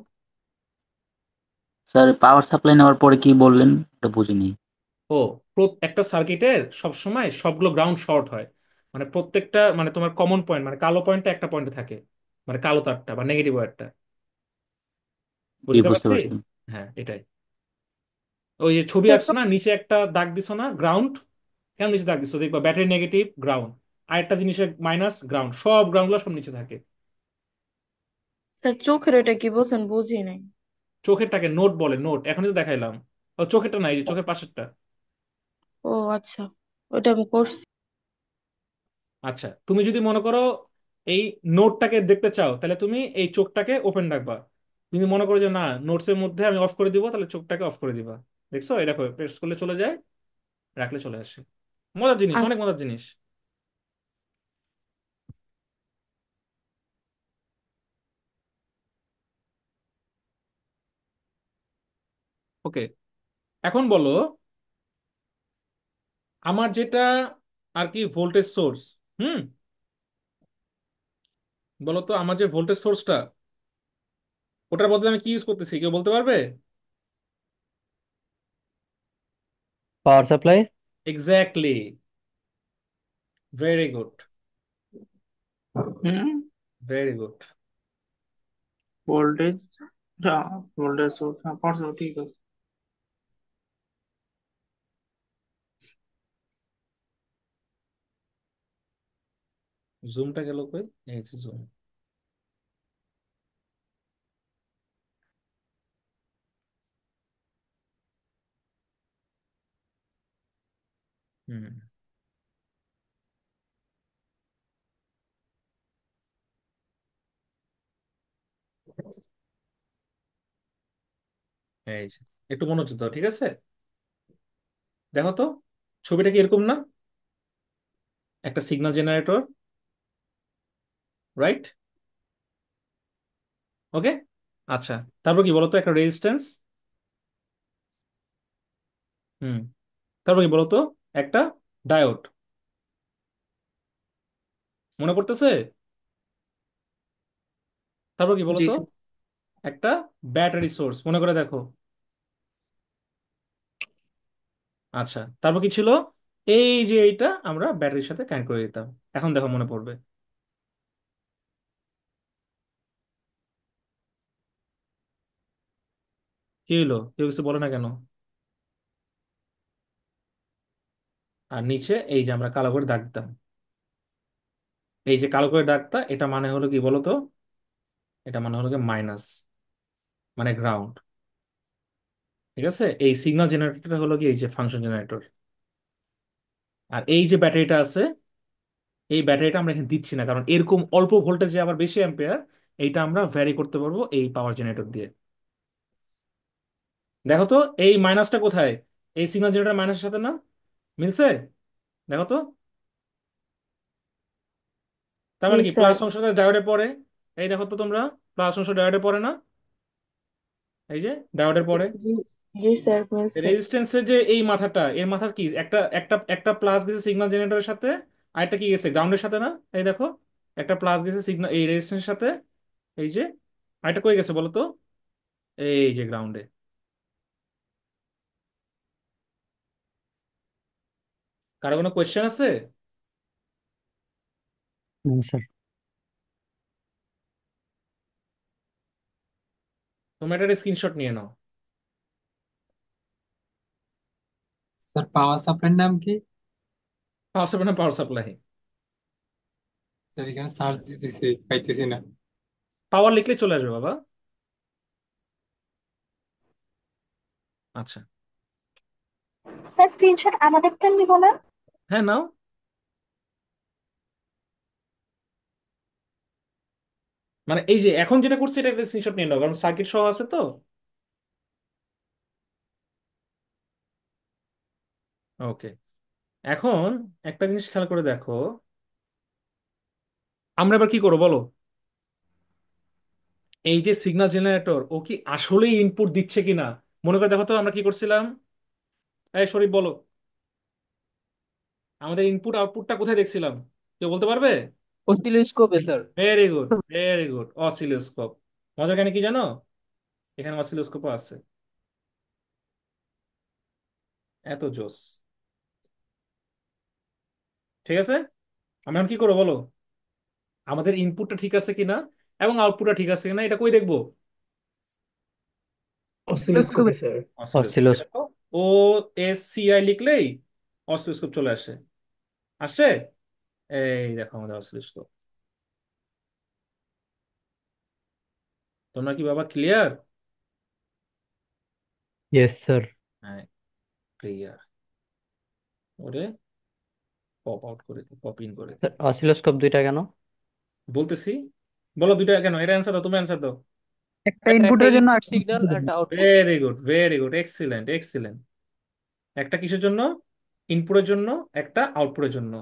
স্যার পাওয়ার সাপ্লাই নেওয়ার পরে কি বললেন, এটা বুঝিনি। ও, একটা সার্কিটের সবসময় সবগুলো গ্রাউন্ড শর্ট হয়। মানে প্রত্যেকটা, মানে তোমার কমন পয়েন্ট, মানে কালো পয়েন্টটা একটা পয়েন্টে থাকে, মানে কালো তারটা বা নেগেটিভ ওয়্যারটা। জি বুঝতে বুঝতে পারছি? পারছি। হ্যাঁ, এটাই। ওই যে ছবি স্যার আঁকছো না, নিচে একটা দাগ দিছো না, গ্রাউন্ড। কেন নিচে দাগ দিছো? দেখবা ব্যাটারি নেগেটিভ গ্রাউন্ড, আর একটা জিনিসের মাইনাস গ্রাউন্ড, সব গ্রাউন্ড গুলো সব নিচে থাকে। স্যার চোখের ওটা কি বলছেন বুঝি নাই। চোখেরটাকে নোট বলে, নোট এখনই তো দেখাইলাম। ও চোখেরটা নাই, এই যে চোখের পাশেরটা। ও আচ্ছা, ওটা আমি করছি। আচ্ছা, তুমি যদি মনে করো এই নোটটাকে দেখতে চাও, তাহলে তুমি এই চোখটাকে ওপেন রাখবা। তুমি মনে করো যে না, নোটসের মধ্যে আমি অফ করে দিব, তাহলে চোখটাকে অফ করে দিবা। দেখছো? এটা প্রেস করলে চলে যায়, রাখলে চলে আসে। মজার জিনিস, অনেক মজার জিনিস। ওকে, এখন বলো আমার যেটা আর কি ভোল্টেজ সোর্স, হুম, বলো তো আমার যে ভোল্টেজ সোর্সটা, ওটার বদলে আমি কি ইউজ করতেছি, কেউ বলতে পারবে? Power supply. Exactly, very good, হুম, very good. Voltage, voltage source, হ্যাঁ পারছো, ঠিক আছে। জুমটা গেল কই? এই যে জুম। হুম, এই যে, একটু মনোযোগ দাও, ঠিক আছে? দেখো তো, ছবিটা কি এরকম না? একটা সিগন্যাল জেনারেটর, রাইট? ওকে, আচ্ছা। তারপর কি বলতো, একটা রেজিস্ট্যান্স। হুম, তারপর কি বলতো, একটা ডায়োড। মনে পড়তেছে? তারপর কি জি বলতো, স্যার। একটা ব্যাটারি সোর্স, মনে করে দেখো। আচ্ছা, তারপর কি ছিল? এই যে এইটা আমরা ব্যাটারির সাথে কানেক্ট করে দিতাম। এখন দেখো, মনে পড়বে। কি হলো, কেউ কিছু বলে না কেন? আর নিচে এই যে আমরা কালো করে দাগ দিতাম। এই যে কালো করে দাগটা, এটা মানে হলো কি বলতো? এটা মানে হলো কি মাইনাস, মানে গ্রাউন্ড। ঠিক আছে, এই সিগন্যাল জেনারেটরটা হলো কি এই যে ফাংশন জেনারেটর। আর এই যে ব্যাটারিটা আছে, এই ব্যাটারিটা আমরা এখানে দিচ্ছি না, কারণ এরকম অল্প ভোল্টেজে আবার বেশি অ্যাম্পিয়ার, এইটা আমরা ভ্যারি করতে পারবো এই পাওয়ার জেনারেটর দিয়ে। দেখো তো, এই মাইনাসটা কোথায়? এই সিগন্যাল জেনারেটর মাইনাসের সাথে না মিলছে? দেখো তো। তার জি মানে কি স্যার। প্লাস অংশটা ডায়োডে পড়ে? এই দেখো তো তোমরা, প্লাস অংশ ডায়োডে পড়ে না? এই যে ডায়োডের পড়ে। জি, জি স্যার মিলছে। রেজিস্ট্যান্সের যে এই মাথাটা, এর মাথার কি একটা একটা একটা প্লাস গেছে সিগন্যাল জেনারেটরের সাথে, আর একটা কি গেছে গ্রাউন্ডের সাথে না? এই দেখো, একটা প্লাস গেছে সিগন্যাল এই রেজিস্ট্যান্সের সাথে, এই যে। আরেকটা কই গেছে বলো তো? এই যে গ্রাউন্ডে। কারো কোনো কোয়েশ্চেন আছে? স্যার। তোমরা একটা স্ক্রিনশট নিয়ে নাও। স্যার পাওয়ার সাপ্লাইয়ের নাম কি? পাওয়ার সাপ্লাই না, পাওয়ার সাপ্লাই। স্যার এখানে সার্চ দিতেছি পাইতেছি না। পাওয়ার লিখলে চলে আসবে বাবা। আচ্ছা, স্যার স্ক্রিনশট আমাদেরটা নিব না? হ্যাঁ নাও। মানে এই যে এখন যেটা করছে, এটা একটা স্ক্রিনশট নিয়ে নাও, কারণ সার্কিট সহ আছে তো। ওকে, এখন একটা জিনিস খেয়াল করে দেখো, আমরা এবার কি করবো বলো? এই যে সিগন্যাল জেনারেটর, ও কি আসলেই ইনপুট দিচ্ছে কিনা মনে করে দেখো তো, আমরা কি করছিলাম? এই শরীফ বলো, আমাদের ইনপুট আউটপুটটা কোথায় দেখছিলাম? কেউ বলতে পারবে? অসিলোস্কোপে sir. Very good, very good, oscilloscope. মজা কেন কি জানো? এখানে অসিলোস্কোপও আছে। এত জোস। ঠিক আছে, আমরা এখন কি করবো বলো? আমাদের ইনপুটটা ঠিক আছে কিনা এবং আউটপুটটা ঠিক আছে কিনা, এটা কই দেখবো? অসিলোস্কোপে স্যার। অসিলোস্কোপ। অসিলোস। ও এস সি আই লিখলেই অসিলোস্কোপ চলে আসে। আসছে, এই দেখো আমাদের অসিলোস্কোপ। তোমরা কি বাবা ক্লিয়ার? Yes sir. হ্যাঁ, ক্লিয়ার। ওরে পপ আউট করে দিই, পপ ইন করে দিই। স্যার অসিলোস্কোপ দুইটা কেন? বলতেছি, বলো দুইটা কেন, এটা অ্যান্সার দাও, তুমি অ্যান্সার দাও। একটা ইনপুটের জন্য ইনপুট সিগন্যাল আর একটা output very signal. Good, very good, excellent, excellent. একটা কিসের জন্য? ইনপুটের জন্য, একটা আউটপুটের জন্য।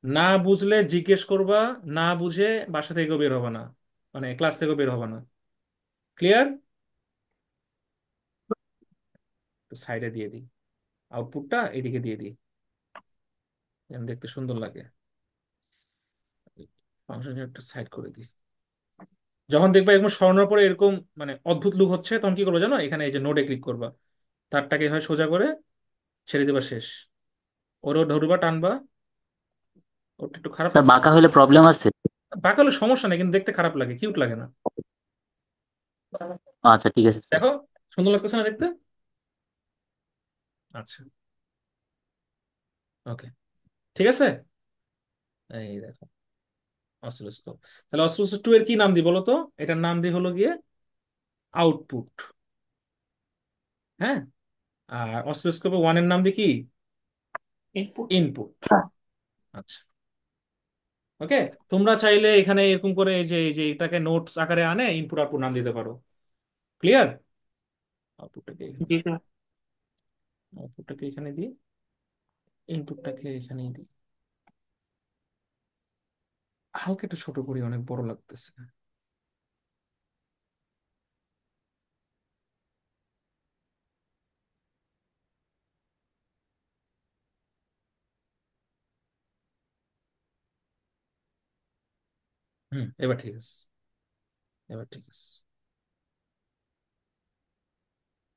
না বুঝলে জিজ্ঞেস করবা, না বুঝে বাসা থেকেও বের হবে না, মানে ক্লাস থেকেও বের হবে না। ক্লিয়ার? একটু সাইডে দিয়ে দিই, আউটপুটটা এদিকে দিয়ে দিই, যেন দেখতে সুন্দর লাগে। ফাংশন একটা সাইড করে দিই। যখন দেখবা এরকম সরানোর পরে এরকম মানে অদ্ভুত লুক হচ্ছে, তখন কি করবো জানো? এখানে এই যে নোডে ক্লিক করবা, তারটাকে হয় সোজা করে ছেড়ে দেবা শেষ। ওরও ধরবা, টানবা। ওটা একটু খারাপ স্যার লাগছে। বাঁকা হলে প্রবলেম আছে? বাঁকা হলে সমস্যা নেই, কিন্তু দেখতে খারাপ লাগে, কিউট লাগে না। আচ্ছা ঠিক আছে স্যার। দেখো, সুন্দর লাগতেছে না দেখতে? আচ্ছা, ওকে, ঠিক আছে। এই দেখো অসিলোস্কোপ। তাহলে অসিলোস্কোপ 2 এর কি নাম দিই বলো তো? এটার নাম দিই হলো গিয়ে আউটপুট। হ্যাঁ, আর অসিলোস্কোপে 1 এর নাম দিই কি? ইনপুট। ইনপুট। আচ্ছা, ওকে। তোমরা চাইলে এখানে এরকম করে এই যে এটাকে নোটস আকারে আনে ইনপুট আউটপুট নাম দিতে পারো। ক্লিয়ার? আউটপুটটাকে এখানে, জি স্যার। আউটপুটটাকে এখানে দিই, ইনপুটটাকে এখানেই দিই। হালকা একটু ছোট করি, অনেক বড় লাগতেছে। এবার ঠিক আছে, এবার ঠিক আছে,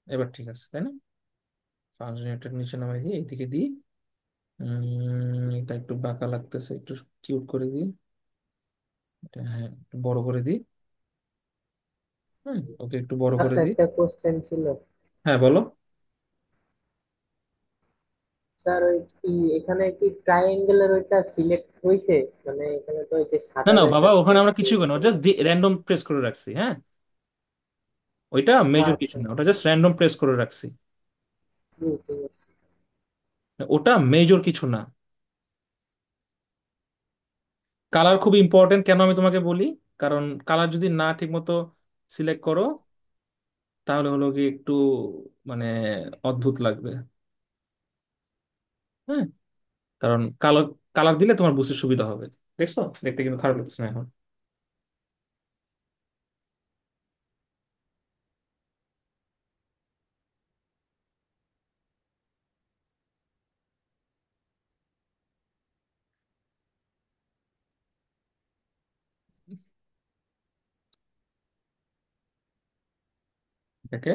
এবার ঠিক আছে, তাই না? ফাংশনটার নিচে নামাই দিই, এইদিকে দিই। এটা একটু বাঁকা লাগতেছে, একটু কিউট করে দিই। এটা হ্যাঁ, একটু বড় করে দিই। ওকে, একটু বড় করে স্যার দিই। একটা কোশ্চেন ছিল। হ্যাঁ বলো। স্যার ওই কি এখানে কি ট্রায়াঙ্গেলের ওইটা সিলেক্ট হয়েছে? মানে এখানে তো ওই যে না সাদা না লেখা বাবা, আছে ওখানে আমরা কি কিছুই করি না, হয়েছে? জাস্ট র্যান্ডম প্রেস করে রাখছি। হ্যাঁ, ওইটা মেজর কিছু আচ্ছা, না, ওটা জাস্ট র্যান্ডম প্রেস করে রাখছি। জি ঠিক আছে। ওটা মেজর কিছু না। কালার খুব ইম্পর্টেন্ট, কেন আমি তোমাকে বলি, কারণ কালার যদি না ঠিক মতো সিলেক্ট করো তাহলে হলো কি একটু মানে অদ্ভুত লাগবে। হ্যাঁ, কারণ কালো কালার দিলে তোমার বুঝতে সুবিধা হবে। দেখছো, দেখতে কিন্তু খারাপ লাগছে না এখন। এটাকে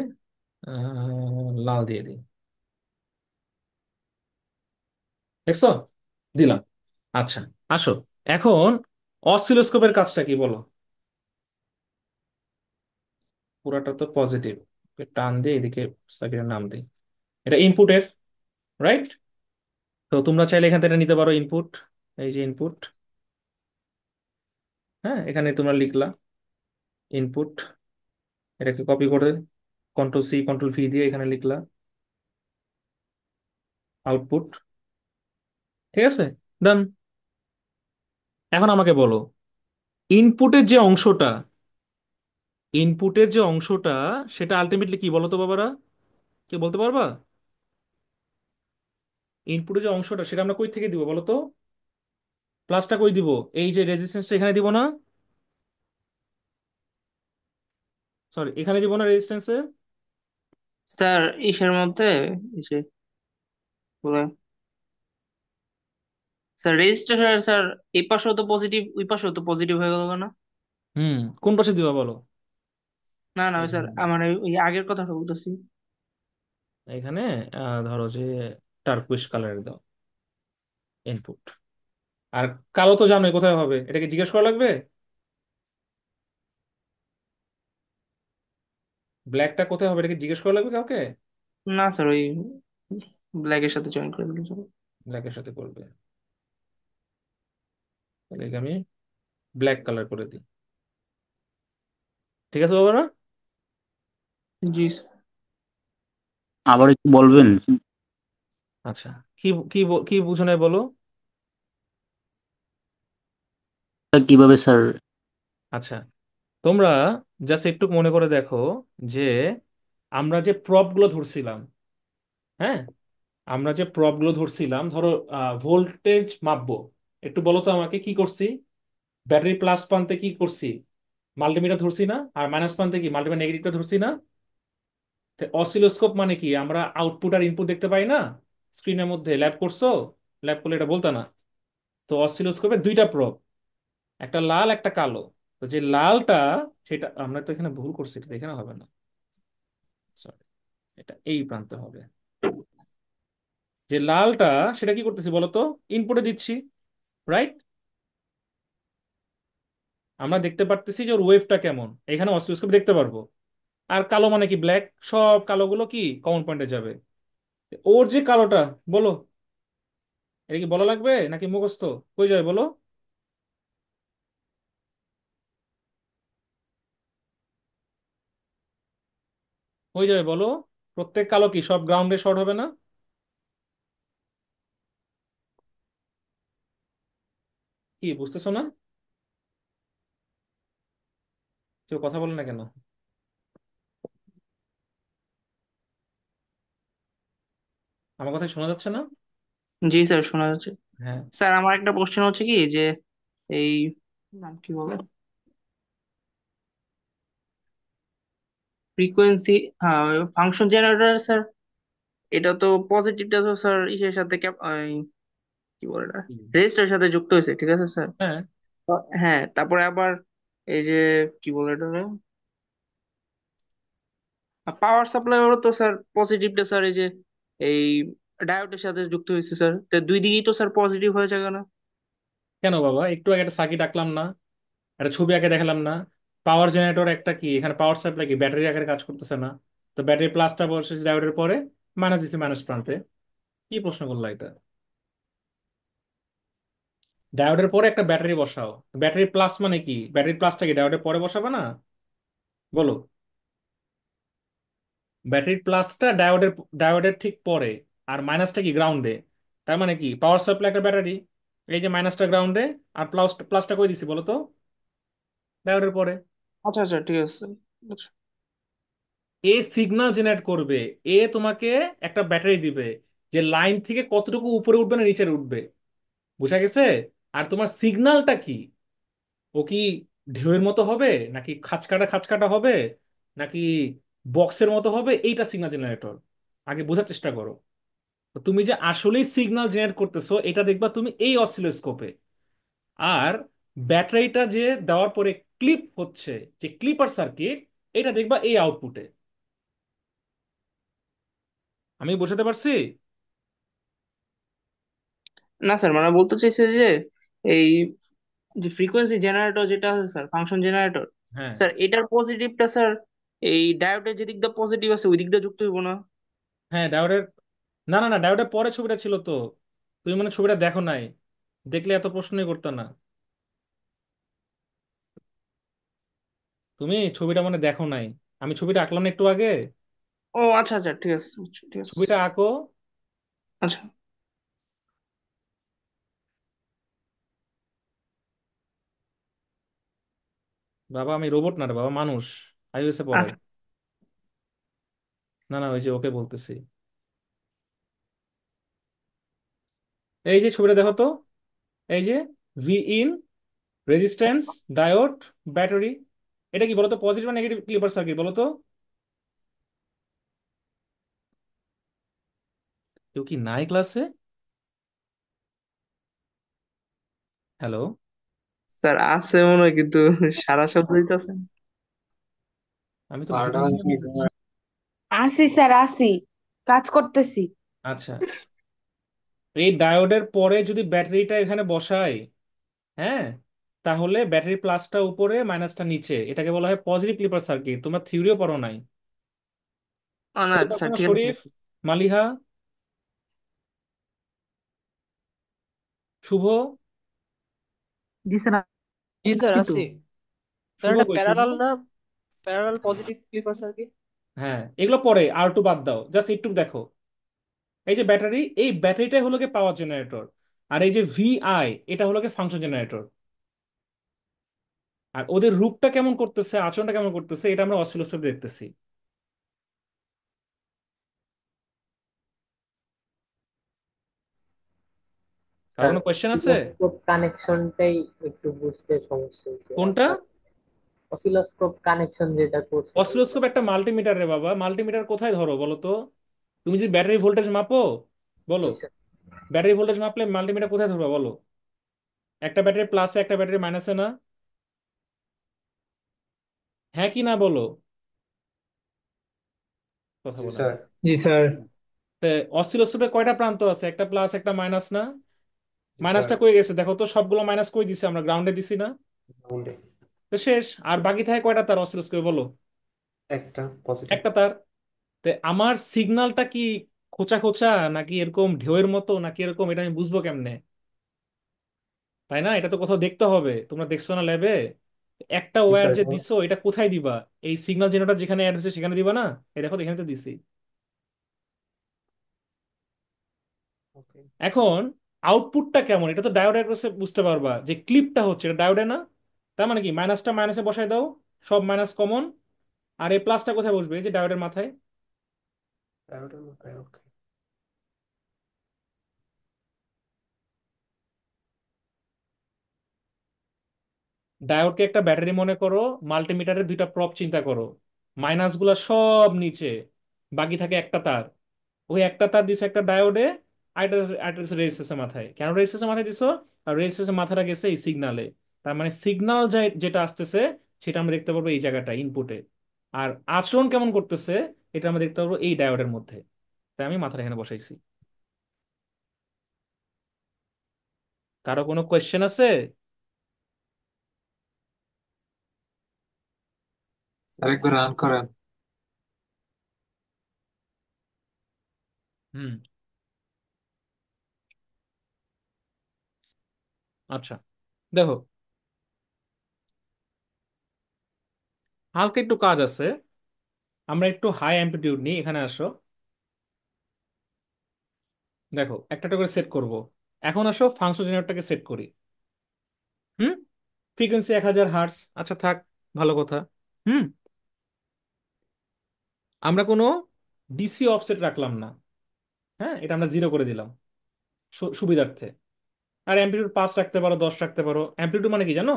লাল দিয়ে দিই। দেখছো, দিলাম। আচ্ছা, আসো এখন অসিলোস্কোপের কাজটা কি বলো? পুরাটা তো পজিটিভ, টান দিয়ে এদিকে সার্কিটের নাম দিই। এটা ইনপুটের, রাইট? তো তোমরা চাইলে এখান থেকে নিতে পারো ইনপুট। এই যে ইনপুট, হ্যাঁ, এখানে তোমরা লিখলা ইনপুট, এটাকে কপি করে কন্ট্রোল সি কন্ট্রোল ভি দিয়ে এখানে লিখলা আউটপুট। ঠিক আছে, ডান। এখন আমাকে বলো, ইনপুটের যে অংশটা, ইনপুটের যে অংশটা সেটা আলটিমেটলি কি বলো তো বাবারা? কি বলতে পারবা? ইনপুটের যে অংশটা সেটা আমরা কই থেকে দিব বলো তো? প্লাসটা কই দিব? এই যে রেজিস্ট্যান্সটা এখানে দিব না? সরি, এখানে দিব না রেজিস্ট্যান্সে? স্যার ইসের মধ্যে এই যে বলে, স্যার রেজিস্ট্রেশন স্যার এই পাশেও তো পজিটিভ ওই পাশেও তো পজিটিভ হয়ে গেল না? কোন পাশে দিবা বলো? না না স্যার, এই- আমার ওই আগের কথাটা বলতেছি। এখানে ধরো যে টার্কুইশ কালার দাও ইনপুট। আর কালো তো জানোই কোথায় হবে, এটাকে জিজ্ঞেস করা লাগবে? ব্ল্যাকটা কোথায় হবে এটাকে জিজ্ঞেস করা লাগবে কাউকে? না স্যার, ওই ব্ল্যাকের সাথে জয়েন করে দিলাম স্যার। ব্ল্যাকের সাথে করবে, তাহলে একে আমি ব্ল্যাক কালার করে দিই। ঠিক আছে বাবারা? জি আবার একটু বলবেন? আচ্ছা, কি কি কি বুঝো নাই বলো? কিভাবে স্যার? আচ্ছা, তোমরা জাস্ট একটু মনে করে দেখো যে আমরা যে প্রপ গুলো ধরছিলাম, হ্যাঁ, আমরা যে প্রপ গুলো ধরছিলাম, ধরো ভোল্টেজ মাপবো, একটু বলো তো আমাকে কি করছি? ব্যাটারি প্লাস প্রান্তে কি করছি? মাল্টিমিটার ধরছি না? আর মাইনাস প্রান্তে কি মাল্টিমিটার নেগেটিভটা ধরছি না? অসিলোস্কোপ মানে কি, আমরা আউটপুট আর ইনপুট দেখতে পাই না স্ক্রিনের মধ্যে? ল্যাব করছো? ল্যাব করলে এটা বলতা না? তো অসিলোস্কোপে দুইটা প্রব, একটা লাল একটা কালো। তো যে লালটা, সেটা আমরা তো এখানে ভুল করছি, এটা এখানে হবে না, সরি, এটা এই প্রান্তে হবে। যে লালটা, সেটা কি করতেছি বলো তো? ইনপুটে দিচ্ছি, রাইট? আমরা দেখতে পারতেছি যে ওর ওয়েভটা কেমন, এখানে অসিলোস্কোপ দেখতে পারবো। আর কালো মানে কি? ব্ল্যাক। সব কালোগুলো কি কমন পয়েন্টে যাবে। ওর যে কালোটা, বলো, এটা কি বলা লাগবে নাকি মুখস্থ? কই যাবে বলো? কই যাবে বলো? প্রত্যেক কালো কি সব গ্রাউন্ডে শর্ট হবে না? কি বুঝতেছো না? কেউ কথা বলে না কেন? আমার কথা শোনা যাচ্ছে না? জি স্যার, শোনা যাচ্ছে। হ্যাঁ। স্যার আমার একটা কোশ্চেন হচ্ছে কি যে এই নাম কি বলে, ফ্রিকোয়েন্সি, হ্যাঁ, ফাংশন জেনারেটর স্যার, এটা তো পজিটিভটা তো স্যার ইসের সাথে কি বলে এটা, রেজিস্টারের সাথে যুক্ত হয়েছে, ঠিক আছে স্যার। হ্যাঁ। হ্যাঁ, তারপরে আবার এই যে কি বলে এটা, পাওয়ার সাপ্লাইও তো স্যার পজিটিভটা স্যার এই যে এই ডায়োডের সাথে যুক্ত হয়েছে স্যার, তো দুই দিকেই তো স্যার পজিটিভ হয়ে যাবে না? কেন বাবা, একটু আগে একটা সার্কিট আঁকলাম না? একটা ছবি আঁকে দেখালাম না? পাওয়ার জেনারেটর একটা কি, এখানে পাওয়ার সাপ্লাই কি ব্যাটারি আকারে কাজ করতেছে না? তো ব্যাটারি প্লাসটা বসেছে ডায়োডের পরে, মাইনাস দিছে মাইনাস প্রান্তে। কি প্রশ্ন করলো এটা? ডায়োডের পরে একটা ব্যাটারি বসাও। ব্যাটারি প্লাস মানে কি? ব্যাটারি প্লাসটা কি ডায়োডের পরে বসাবে না? বলো। ব্যাটারির প্লাসটা ডায়োডের ডায়োডের ঠিক পরে, আর মাইনাসটা কি গ্রাউন্ডে। তার মানে কি পাওয়ার সাপ্লাই একটা ব্যাটারি, এই যে মাইনাসটা গ্রাউন্ডে, আর প্লাসটা কই দিছি বলো তো? ডায়োডের পরে। আচ্ছা আচ্ছা, ঠিক আছে স্যার। আচ্ছা। এ সিগন্যাল জেনারেট করবে। এ তোমাকে একটা ব্যাটারি দিবে, যে লাইন থেকে কতটুকু উপরে উঠবে না নিচে উঠবে। বুঝা গেছে? আর তোমার সিগন্যালটা কি? ও কি ঢেউয়ের মতো হবে, নাকি খাঁচকাটা খাঁচকাটা হবে, নাকি বক্সের মতো হবে? এইটা সিগন্যাল জেনারেটর। আগে বোঝার চেষ্টা করো। তো তুমি যে আসলেই সিগন্যাল জেনারেট করতেছো এটা দেখবা তুমি এই অসিলোস্কোপে। আর ব্যাটারিটা যে দেওয়ার পরে ক্লিপ হচ্ছে, যে ক্লিপার সার্কিট, এটা দেখবা এই আউটপুটে। আমি বোঝাতে পারছি? না স্যার, মানে বলতে চাইছে যে এই যে ফ্রিকোয়েন্সি জেনারেটর যেটা আছে স্যার, ফাংশন জেনারেটর, হ্যাঁ। স্যার এটার পজিটিভটা স্যার এই ডায়োডের যে দিক দিয়ে পজিটিভ আছে ওই দিক দিয়ে যুক্ত হইব না? হ্যাঁ, ডায়োডের, না না না, ডায়োডের পরে ছবিটা ছিল তো। তুমি মানে ছবিটা দেখো নাই, দেখলে এত প্রশ্নই করতে না। তুমি ছবিটা মানে দেখো নাই। আমি ছবিটা আঁকলাম না একটু আগে? ও আচ্ছা আচ্ছা, ঠিক আছে, আচ্ছা, ঠিক আছে। ছবিটা আঁকো। আচ্ছা। বাবা আমি রোবট না রে বাবা, মানুষ। আইওএসে পড়ে। আচ্ছা না না, ওই যে ওকে বলতেছি। এই যে ছবিটা দেখো তো, এই যে V in, resistance, diode, battery. এটা কি বলতো, পজিটিভ না নেগেটিভ ক্লিপার সার্কিট বলো তো? কেউ কি নাই ক্লাসে? হ্যালো? স্যার, আছে মনে হয় কিন্তু সারা শব্দ দিতেছে না। আমি তো বারোটা ঘুরে ঘুরে বাজে। বলতেছি। আসি স্যার, আসি, কাজ করতেছি। আচ্ছা, এই ডায়োডের পরে যদি ব্যাটারিটা এখানে বসাই, হ্যাঁ, তাহলে ব্যাটারি প্লাসটা উপরে মাইনাসটা নিচে, এটাকে বলা হয় পজিটিভ ক্লিপার সার্কিট। তোমরা থিওরিও পড়ো নাই। ও না শরীফ আছে স্যার, না? ঠিক আছে। শরীফ, মালিহা, শুভ। জি স্যার, জি স্যার, এই তো। আছি স্যার। শুভ এটা কই শুভ? প্যারালাল না? Parallel positive clipper circuit. হ্যাঁ, এগুলো পরে আর টু বাদ দাও, জাস্ট একটু দেখো। এই যে ব্যাটারি, এই ব্যাটারিটাই হলো কি পাওয়ার জেনারেটর। আর এই যে ভিআই, এটা হলো কি ফাংশন জেনারেটর। আর ওদের রূপটা কেমন করতেছে, আচরণটা কেমন করতেছে, এটা আমরা অসিলোস্কোপ দেখতেছি। কারো স্যার, কোনো কোয়েশ্চেন আছে? অসিলোস্কোপ কানেকশনটাই একটু বুঝতে সমস্যা হয়েছে কোনটা? আপনার। অসিলোস্কোপ কানেকশন যেটা করছেন ওইটা। অসিলোস্কোপ একটা মাল্টিমিটার রে বাবা। মাল্টিমিটার কোথায় ধরো বলো তো? তুমি যদি ব্যাটারি ভোল্টেজ মাপো, বলো, জি স্যার। ব্যাটারি ভোল্টেজ মাপলে মাল্টিমিটার কোথায় ধরবা বলো? একটা ব্যাটারি প্লাসে একটা ব্যাটারি মাইনাসে না? হ্যাঁ কি না বলো? কথা জি বলে না। স্যার। জি স্যার। তো অসিলোস্কোপে কয়টা প্রান্ত আছে? একটা প্লাস একটা মাইনাস না? জি স্যার। মাইনাসটা কই গেছে দেখো তো, সবগুলো মাইনাস কই দিছি আমরা? গ্রাউন্ডে দিছি না? রাউন্ডে তো শেষ। আর বাকি থাকে কয়টা তার অসিলোস্কোপে বলো? একটা পজিটিভ। একটা তার। তো আমার সিগন্যালটা কি খোঁচা খোঁচা, নাকি এরকম ঢেউয়ের মতো, নাকি এরকম, এটা আমি বুঝবো কেমনে? তাই না? এটা তো কোথাও দেখতে হবে। তোমরা দেখছো না ল্যাবে? একটা জি ওয়্যার স্যার। যে দিছো, এটা কোথায় দিবা? এই সিগন্যাল জেনারেটর যেখানে অ্যাড হয়েছে সেখানে দিবা না? এই দেখো তো, এখানে তো দিছি। ওকে। এখন আউটপুটটা কেমন এটা তো ডায়োড বুঝতে পারবা, যে ক্লিপটা হচ্ছে এটা ডায়োডে না? তার মানে কি, মাইনাসটা মাইনাসে বসাই দাও, সব মাইনাস কমন। আর এই প্লাসটা কোথায় বসবে? এই যে ডায়োডের মাথায়। ওকে। ডায়োডকে একটা ব্যাটারি মনে করো, মাল্টিমিটারের দুইটা প্রপ চিন্তা করো, মাইনাস গুলা সব নিচে, বাকি থাকে একটা তার। ওই একটা তার দিছে একটা ডায়োডে, আরেকটা আরেকটা দিছো রেজিস্ট্যান্সের মাথায়। কেন রেজিস্ট্যান্সের মাথায় দিছো? আর রেজিস্ট্যান্সের মাথাটা গেছে এই সিগনালে। তার মানে সিগন্যাল যেটা আসতেছে সেটা আমরা দেখতে পারবো এই জায়গাটা ইনপুটে। আর আচরণ কেমন করতেছে এটা আমরা দেখতে পারবো এই ডায়োডের মধ্যে। তাই আমি মাথাটা এখানে বসাইছি। কারো কোনো কোয়েশ্চেন আছে? স্যার একবার রান করেন। হুম। আচ্ছা, দেখো, হালকা একটু কাজ আছে। আমরা একটু হাই অ্যাম্পলিটিউড নিই, এখানে আসো। দেখো, একটা একটা করে সেট করব। এখন আসো ফাংশন জেনারেটরটাকে সেট করি। হুম। ফ্রিকোয়েন্সি 1000 হার্টস, আচ্ছা থাক, ভালো কথা। হুম। আমরা কোনো ডিসি অফসেট রাখলাম না। হ্যাঁ, এটা আমরা 0 করে দিলাম সুবিধার্থে। আর অ্যাম্পলিটিউড 5 রাখতে পারো, 10 রাখতে পারো। অ্যাম্পলিটিউড মানে কি জানো?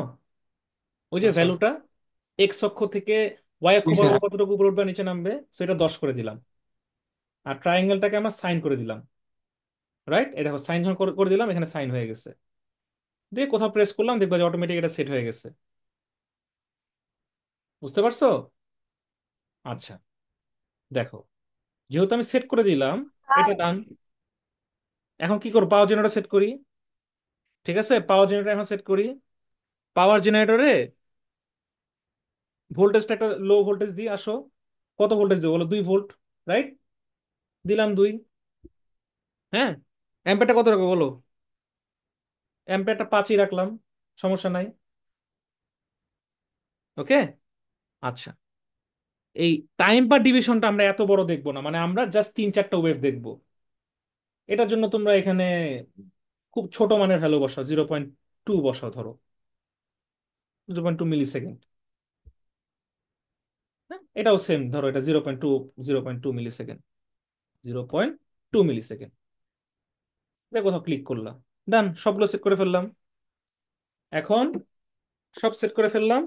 ওই যে না স্যার। ভ্যালুটা এক্স অক্ষ থেকে ওয়াই অক্ষ জি স্যার। বরাবর কতটুকু উপরে উঠবে নিচে নামবে, তো এটা 10 করে দিলাম। আর ট্রায়াঙ্গেলটাকে আমরা সাইন করে দিলাম। রাইট, এই দেখো সাইন যখন করে করে দিলাম, এখানে সাইন হয়ে গেছে। দিয়ে কোথাও প্রেস করলাম, দেখবা যে অটোমেটিক এটা সেট হয়ে গেছে। বুঝতে পারছো? আচ্ছা, দেখো, যেহেতু আমি সেট করে দিলাম, স্যার এটা ডান। এখন কি করবো? পাওয়ার জেনারেটর সেট করি। ঠিক আছে, পাওয়ার জেনারেটর এখন সেট করি। পাওয়ার জেনারেটরে ভোল্টেজটা একটা লো ভোল্টেজ দিয়ে আসো। কত ভোল্টেজ দেবো বলো? 2 ভোল্ট। রাইট, দিলাম 2। হ্যাঁ, অ্যাম্পেরটা কত রাখবো বলো? অ্যাম্পেরটা 5ই রাখলাম, সমস্যা নাই। ওকে। আচ্ছা, এই টাইম পার ডিভিশনটা আমরা এত বড় দেখবো না, মানে আমরা জাস্ট 3-4টা ওয়েভ দেখবো। এটার জন্য তোমরা এখানে খুব ছোট মানের ভ্যালু বসাও, 0.2 বসাও ধরো, 0.2 মিলি সেকেন্ড। হ্যাঁ, এটাও সেম ধরো, এটা 0.2 মিলি সেকেন্ড। 0.2 মিলি সেকেন্ড। দেখো, কোথাও ক্লিক করলাম, ডান, সবগুলো সেট করে ফেললাম। এখন সব সেট করে ফেললাম।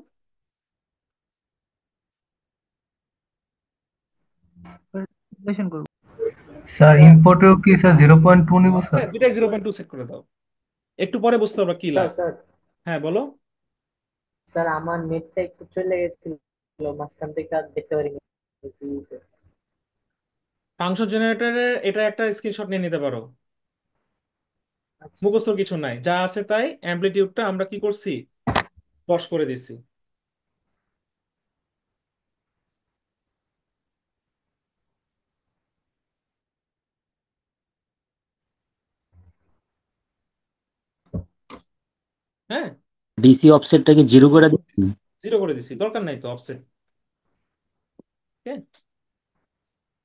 ক্যালকুলেশন করব। স্যার ইনপুটেও কি স্যার 0.2 নিব স্যার? হ্যাঁ, দুটাই 0.2 সেট করে দাও। একটু পরে বুঝতে পারবা কি স্যার লাভ। স্যার হ্যাঁ বলো। স্যার আমার নেটটা একটু চলে গেছিল মাঝখান থেকে, আর দেখতে পারিনি কি হয়েছে। ফাংশন জেনারেটরে এটা একটা স্ক্রিনশট নিয়ে নিতে পারো। আচ্ছা মুখস্থ কিছু নাই, যা আছে তাই। অ্যাম্পলিটিউডটা আমরা কি করছি? 10 করে দিছি। হ্যাঁ, ডিসি অফসেটটাকে 0 করে দিচ্ছেন? 0 করে দিছি, দরকার নাই তো অফসেট।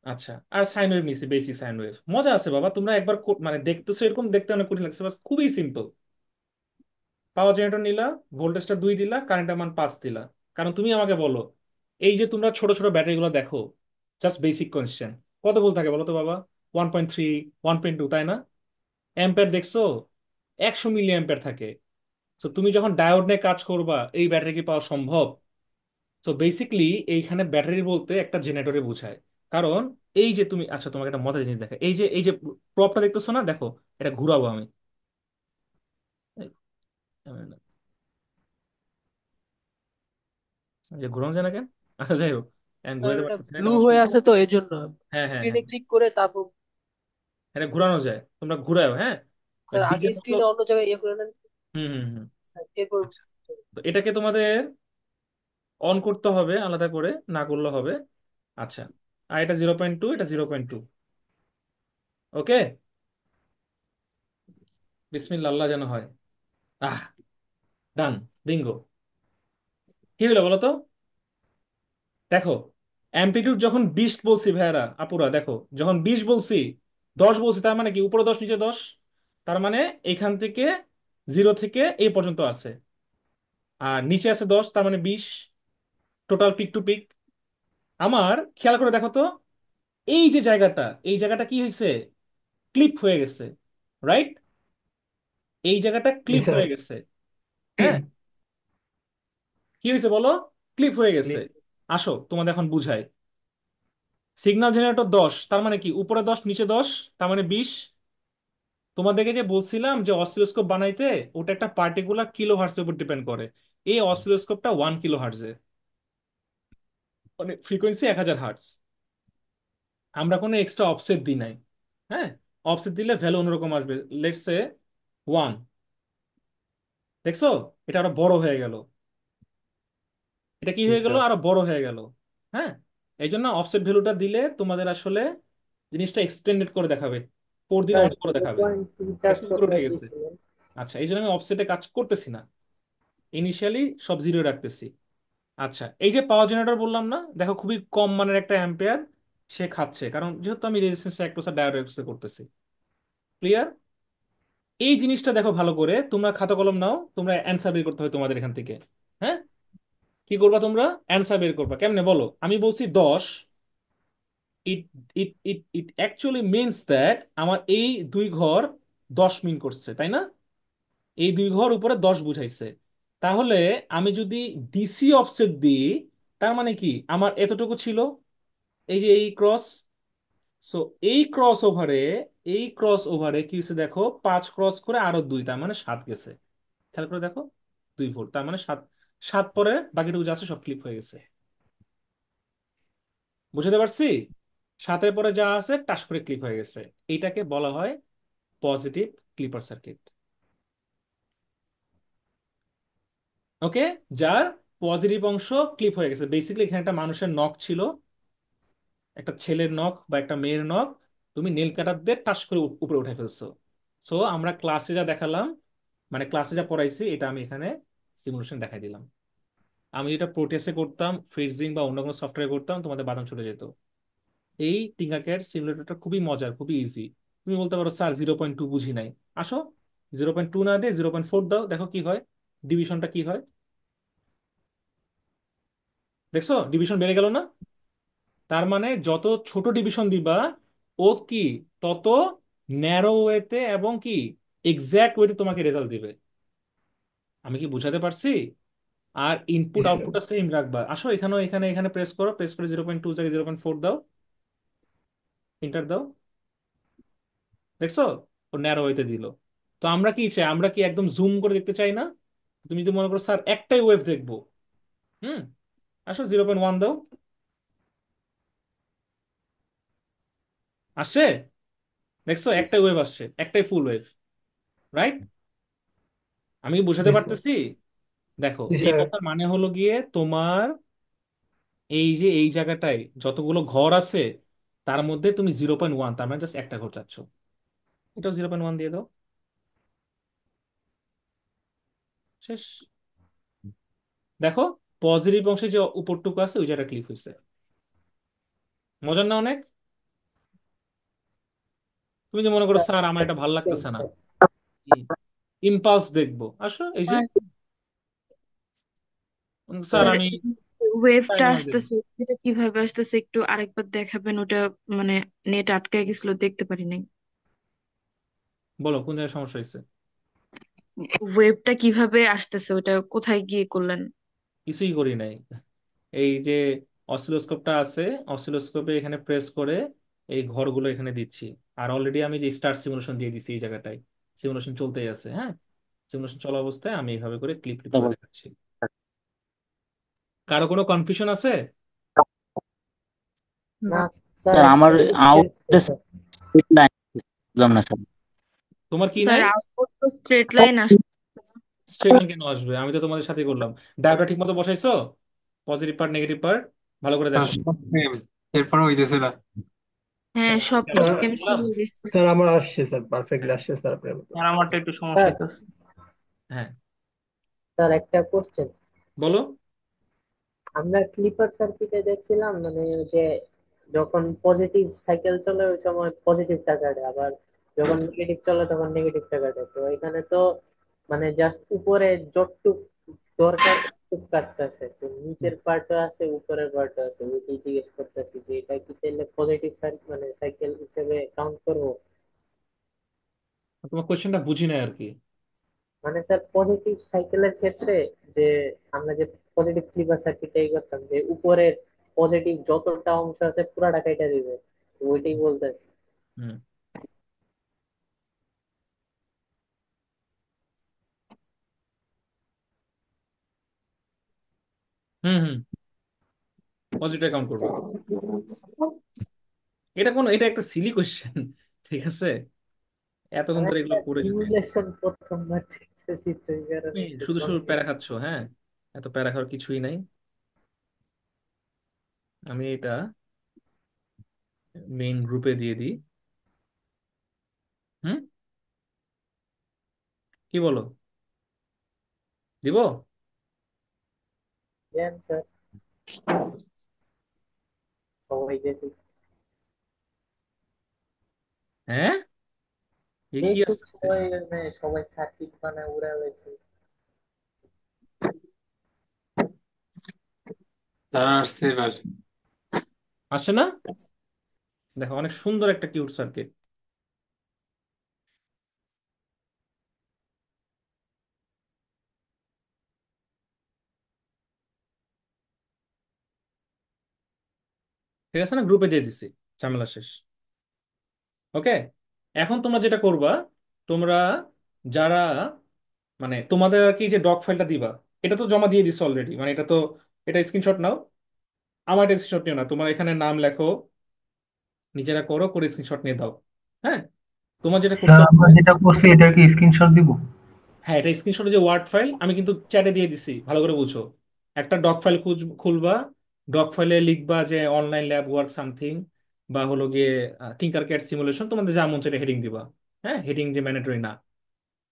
আচ্ছা, আর সাইন ওয়েভ নিছি, বেসিক সাইন ওয়েভ। মজা আছে বাবা, তোমরা একবার মানে দেখতেছো, এরকম দেখতে অনেক কঠিন লাগছে, বাস খুবই সিম্পল। পাওয়ার জেনারেটর নিলা, ভোল্টেজটা 2 দিলা, কারেন্টের মান 5 দিলা। কারণ তুমি আমাকে বলো, এই যে তোমরা ছোট ছোট ব্যাটারি গুলো দেখো, জাস্ট বেসিক কোয়েশ্চেন, কত ভোল্ট থাকে বলো তো বাবা? 1.3, 1.2, তাই না? অ্যাম্পেয়ার দেখছো? 100 মিলি অ্যাম্পেয়ার থাকে। তো তুমি যখন ডায়োড নিয়ে কাজ করবা, এই ব্যাটারি কি পাওয়া সম্ভব? তো বেসিকলি এইখানে ব্যাটারি বলতে একটা জেনারেটরে বোঝায়। কারণ এই যে তুমি, আচ্ছা তোমাকে একটা মজার জিনিস দেখা, এই যে প্রপটা দেখতেছো না, দেখো, এটা ঘুরাবো আমি। এই, এই যে ঘুরানো যায় না কেন? আচ্ছা যাই হোক, আমি ঘুরাতে এটা পারতেছি না, ব্লু এটা হয়ে অসুবিধা। আছে তো এই জন্য হ্যাঁ হ্যাঁ স্ক্রিনে হ্যাঁ। ক্লিক করে তারপর এটা ঘোরানো যায়, তোমরা ঘুরাও, হ্যাঁ। ওই স্যার আগে ডিজে মতলব। স্ক্রিনে অন্য জায়গায় ইয়ে করে নেন, হুম হুম হুম। এরপর। আচ্ছা, তো এটাকে তোমাদের অন করতে হবে আলাদা করে, না করলে হবে। আচ্ছা, আর এটা 0.2, এটা 0.2। ওকে, বিসমিল্লাহ, আল্লাহ যেন হয়। আহ, ডান, বিঙ্গো। কি হলো বলো তো? দেখো, অ্যামপ্লিটিউড যখন 20 বলছি ভাইয়ারা আপুরা, দেখো যখন 20 বলছি, 10 বলছি, তার মানে কি উপরে 10 নিচে 10, তার মানে এখান থেকে 0 থেকে এই পর্যন্ত আছে, আর নিচে আছে 10, তার মানে 20, টোটাল পিক টু পিক। আমার খেয়াল করে দেখো তো, এই যে জায়গাটা, এই জায়গাটা কি হয়েছে? ক্লিপ হয়ে গেছে, রাইট? এই জায়গাটা জি ক্লিপ স্যার। হয়ে গেছে, হ্যাঁ। কি হয়েছে বলো? ক্লিপ হয়ে গেছে। ক্লিপ। আসো তোমাদের এখন বুঝাই। সিগন্যাল জেনারেটর 10, তার মানে কি উপরে 10 নিচে 10, তার মানে 20। তোমাদেরকে যে বলছিলাম যে অসিলোস্কোপ বানাইতে, ওটা একটা পার্টিকুলার কিলো হার্টজের উপর ডিপেন্ড করে। এই অসিলোস্কোপটা 1 কিলো হার্টজে, মানে ফ্রিকোয়েন্সি 1000 হার্টজ। আমরা কোনো এক্সট্রা অফসেট দিই নাই, হ্যাঁ। অফসেট দিলে ভ্যালু অন্যরকম আসবে, লেটস সে 1। দেখছো, এটা আরো বড় হয়ে গেল, এটা কি জি হয়ে গেল, স্যার। আরো বড় হয়ে গেল, হ্যাঁ। এই জন্য অফসেট ভ্যালুটা দিলে তোমাদের আসলে জিনিসটা এক্সটেন্ডেড করে দেখাবে, 4 দিলে স্যার অনেক বড় দেখাবে। 0.2টা দেখছো উপরে কত উঠে গেছে। দিয়েছিলেন? আচ্ছা, এই জন্য আমি অফসেটে কাজ করতেছি না, ইনিশিয়ালি সব জিরো রাখতেছি। আচ্ছা, এই যে পাওয়ার জেনারেটর বললাম না, দেখো খুবই কম মানের একটা অ্যাম্পিয়ার সে খাচ্ছে, কারণ যেহেতু আমি রেজিস্ট্যান্স এক প্রসার ডায়োড করতেছি। ক্লিয়ার? এই জিনিসটা দেখো ভালো করে, তোমরা খাতা কলম নাও, তোমরা অ্যান্সার বের করতে হবে তোমাদের এখান থেকে, হ্যাঁ। কি করবা তোমরা? অ্যান্সার বের করবা কেমনে বলো? আমি বলছি 10, ইট ইট ইট ইট অ্যাকচুয়ালি মিনস দ্যাট আমার এই দুই ঘর 10 মিন করছে, তাই না? এই দুই ঘর উপরে 10 বুঝাইছে। তাহলে আমি যদি ডিসি অফসেট দিই, তার মানে কি আমার এতটুকু ছিল, এই যে এই ক্রস। সো এই ক্রস ওভারে, এই ক্রস ওভারে কি হচ্ছে দেখো, 5 ক্রস করে আরো 2, তার মানে 7 গেছে। খেয়াল করে দেখো, 2 ভোল্ট, তার মানে 7। 7 পরে বাকিটুকু যা আছে সব ক্লিপ হয়ে গেছে। বুঝতে পারছি? 7-এর পরে যা আছে টাস করে ক্লিপ হয়ে গেছে। এইটাকে বলা হয় পজিটিভ ক্লিপার সার্কিট। ওকে, যার পজিটিভ অংশ ক্লিপ হয়ে গেছে। বেসিক্যালি এখানে একটা মানুষের নখ ছিল, একটা ছেলের নখ বা একটা মেয়ের নখ, তুমি নীল কাটার দিয়ে টাস করে উপরে উঠে ফেলছো। সো আমরা ক্লাসে যা দেখালাম, মানে ক্লাসে যা পড়াইছি, এটা আমি এখানে সিমুলেশন দেখাই দিলাম। আমি যেটা প্রোটেসে করতাম, ফ্রিজিং বা অন্য কোনো সফটওয়্যার করতাম, তোমাদের বাদাম ছুটে যেত। এই টিঙ্কাকের সিমুলেটরটা খুবই মজার, খুবই ইজি। তুমি বলতে পারো স্যার 0.2 বুঝি নাই। আসো, 0.2 না দিয়ে 0.4 দাও, দেখো কি হয়, ডিভিশনটা কি হয়। দেখছো ডিভিশন বেড়ে গেল না? তার মানে যত ছোট ডিভিশন দিবা, ও কি তত ন্যারো ওয়েতে এবং কি এক্সাক্ট ওয়েতে তোমাকে রেজাল্ট দিবে। আমি কি বুঝাতে পারছি? আর জি ইনপুট স্যার। আউটপুটটা সেম রাখবা। আসো এখানে এখানে এখানে প্রেস করো, প্রেস করে 0.2 জায়গায় 0.4 দাও, এন্টার দাও। দেখছো, ও ন্যারো ওয়েতে দিল। তো আমরা কি চাই? আমরা কি একদম জুম করে দেখতে চাই না? তুমি যদি মনে করো স্যার একটাই ওয়েভ দেখবো, হুম, আসো 0.1 দাও, আসছে। দেখছো জি একটাই স্যার। ওয়েভ আসছে, একটাই ফুল ওয়েভ, রাইট? আমি কি বুঝাতে জি স্যার। পারতেছি? দেখো, জি এই স্যার। কথার মানে হলো গিয়ে তোমার এই যে এই জায়গাটায় যতগুলো ঘর আছে, তার মধ্যে তুমি 0.1, তার মানে জাস্ট একটা ঘর চাচ্ছ, এটাও 0.1 দিয়ে দাও, শেষ। দেখো, পজিটিভ অংশে যে উপরটুকু আছে ওই জায়গাটা ক্লিক হয়েছে। মজার না অনেক? তুমি যে মনে করো স্যার স্যার আমার এটা ভালো লাগতেছে না, ইম্পালস দেখবো, আসো এই যে, স্যার স্যার আমি ওয়েভটা টাইমার দেখবো। আসতেছে, এটা কিভাবে আসতেছে একটু আরেকবার দেখাবেন? ওটা মানে নেট আটকায় গেছিল, দেখতে পারি নাই। বলো কোন জায়গায় সমস্যা হয়েছে? ওয়েভটা কিভাবে আসতেছে, ওটা কোথায় গিয়ে করলেন? কিছুই করি নাই। এই যে অসিলোস্কোপটা আছে, অসিলোস্কোপে এখানে প্রেস করে এই ঘরগুলো এখানে দিচ্ছি। আর অলরেডি আমি যে স্টার্ট সিমুলেশন দিয়ে দিচ্ছি এই জায়গাটায়, সিমুলেশন চলতেই আছে, হ্যাঁ। সিমুলেশন চলা অবস্থায় আমি এইভাবে করে ক্লিপ ক্লিপ করে দেখাচ্ছি। কারো কোনো কনফিউশন আছে? না স্যার স্যার, আমার একটু বুঝতে আউট হচ্ছে, স্যার। বুঝলাম না স্যার। তোমার কি স্যার নাই? আউটপুট তো স্ট্রেট লাইন আসছে। স্ট্রেট লাইন কেন আসবে? আমি তো তোমাদের সাথে করলাম। ডায়োটা ঠিক মতো বসাইছো? পজিটিভ পার্ট নেগেটিভ পার্ট ভালো করে স্যার দেখো। সব সেম, এরপরে হইতেছে না। হ্যাঁ, সব দেখো সেম কি বললাম? সেম দিচ্ছে। স্যার আমার আসছে স্যার, পারফেক্টলি আসছে স্যার আপনার মতো। আর আমারটা একটু সমস্যা স্যার হইতেছে। হ্যাঁ, স্যার একটা কোশ্চেন। বলো। আমরা ক্লিপার সার্কিটে দেখছিলাম মানে ওই যে যখন পজিটিভ সাইকেল চলে ওই সময় পজিটিভটা কাটে, আবার যখন নেগেটিভ চলে তখন নেগেটিভটা কাটে। তো এখানে তো মানে জাস্ট উপরে যতটুক দরকার ততটুক কাটতেছে, তো নিচের পার্টও আছে উপরের পার্টও আছে। ওইটাই জিজ্ঞেস করতেছি যে এটা কি তাহলে পজিটিভ মানে সাইকেল হিসেবে কাউন্ট করবো? তোমার কোয়েশ্চেনটা বুঝি নাই আর কি। মানে স্যার পজিটিভ সাইকেলের ক্ষেত্রে যে আমরা যে পজিটিভ ক্লিপার সার্কিটটাই করতাম যে উপরের পজিটিভ যতটা অংশ আছে পুরাটা কেটে দিবে, তো ওইটাই বলতেছি। হুম হুম হুম পজিটিভ কাউন্ট করবা। এটা একটা সিলি কোয়েশ্চেন। ঠিক আছে, এতক্ষণ মানে ধরে এগুলো করে যদি সিমুলেশন প্রথমবার দেখতেছি তো এই কারণে তুমি একটু শুধু শুধু প্যারা কনফিউজ। খাচ্ছ। হ্যাঁ, এত প্যারা খাওয়ার কিছুই নাই। আমি এটা মেইন গ্রুপে দিয়ে দিই। হুম, কি বলো? দিব? জান স্যার, সবাই দেখুক। হ্যাঁ, এ কি দেখুক আসতেছে? সবাই, মানে সবাই সার্কিট বানায় উড়া হয়েছে। তারা আসছে এবার। আসে না? দেখো, অনেক সুন্দর একটা কিউট সার্কিট। ঠিক আছে না? গ্রুপে দিয়ে দিছি, ঝামেলা শেষ। ওকে, এখন তোমরা যেটা করবা, তোমরা যারা মানে তোমাদের আর কি যে ডক ফাইলটা দিবা, এটা তো জমা দিয়ে দিছো অলরেডি, মানে এটা তো, এটা স্ক্রিনশট নাও। আমার এটা স্ক্রিনশট নিও না, তোমার এখানে নাম লেখো, নিজেরা করো, করে স্ক্রিনশট নিয়ে দাও। হ্যাঁ, তোমার যেটা করতে স্যার আমরা হবে, যেটা করছি এটার কি স্ক্রিনশট দিব? হ্যাঁ, এটা স্ক্রিনশটে যে ওয়ার্ড ফাইল আমি কিন্তু চ্যাটে দিয়ে দিছি, ভালো করে বুঝো। একটা ডক ফাইল খুলবা, ডক ফাইলে লিখবা যে অনলাইন ল্যাব ওয়ার্ক সামথিং, বা হলো গিয়ে টিঙ্কার ক্যাট সিমুলেশন, তোমাদের যা মন চাইলে হেডিং দিবা। হ্যাঁ, হেডিং যে ম্যান্ডেটরি না।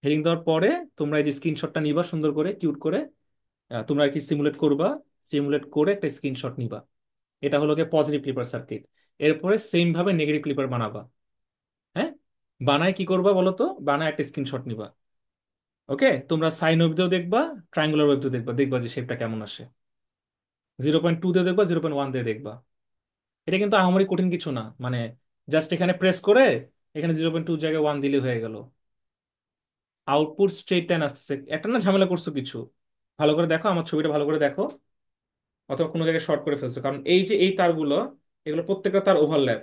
হেডিং দেওয়ার পরে তোমরা এই যে স্ক্রিনশটটা নিবা সুন্দর করে কিউট করে, তোমরা আর কি সিমুলেট করবা। সিমুলেট করে একটা স্ক্রিনশট নিবা। এটা হলো গিয়ে পজিটিভ ক্লিপার সার্কিট। এরপরে সেম ভাবে নেগেটিভ ক্লিপার বানাবা। হ্যাঁ, বানায় কি করবা বলো তো? বানায় একটা স্ক্রিনশট নিবা। ওকে, তোমরা সাইন ওয়েভেও দেখবা, ট্রায়াঙ্গুলার ওয়েভেও দেখবা, দেখবা যে শেপটা কেমন আসে। 0.2 দিয়ে দেখবা, 0.1 দিয়ে দেখবা। এটা কিন্তু আহামরি কঠিন কিছু না, মানে জাস্ট এখানে প্রেস করে এখানে 0.2 জায়গায় 1 দিলে হয়ে গেল। আউটপুট স্ট্রেট লাইন আসতেছে, একটা না ঝামেলা করছো কিছু। ভালো করে দেখো, আমার ছবিটা ভালো করে দেখো, অথবা কোনো জায়গায় শর্ট করে ফেলছো, কারণ এই যে এই তারগুলো, এগুলো প্রত্যেকটা তার ওভারল্যাপ।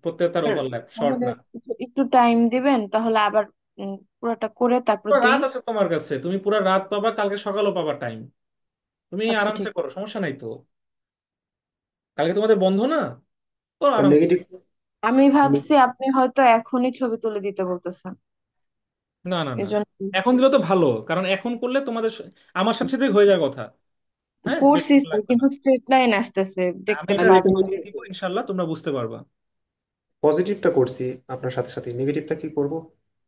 প্রত্যেকটা তার স্যার, ওভারল্যাপ, শর্ট তাহলে না। একটু টাইম দিবেন, তাহলে আবার পুরোটা করে তারপর পুরো দেই। রাত আছে তোমার কাছে, তুমি পুরো রাত পাবা, কালকে সকালও পাবা টাইম। তুমি আচ্ছা আরামসে ঠিক। করো, সমস্যা নাই তো। কালকে তোমাদের বন্ধ না? করো আর আরাম। নেগেটিভ, আমি ভাবছি আপনি হয়তো এখনই ছবি তুলে দিতে বলতেছেন, না না না, এই জন্য এখন দিলে তো ভালো, কারণ এখন করলে তোমাদের আমার সাথে সাথে হয়ে যাওয়ার কথা। হ্যাঁ, বেশি করছি সময় স্যার, লাগবে না। কিন্তু স্ট্রেট লাইন আসতেছে, আমি দেখতে এটা পাচ্ছি রেকর্ড না। দিয়ে দিব, ইনশাল্লাহ তোমরা বুঝতে পারবা। পজিটিভটা করছি আপনার সাথে সাথে, নেগেটিভটা কি করব?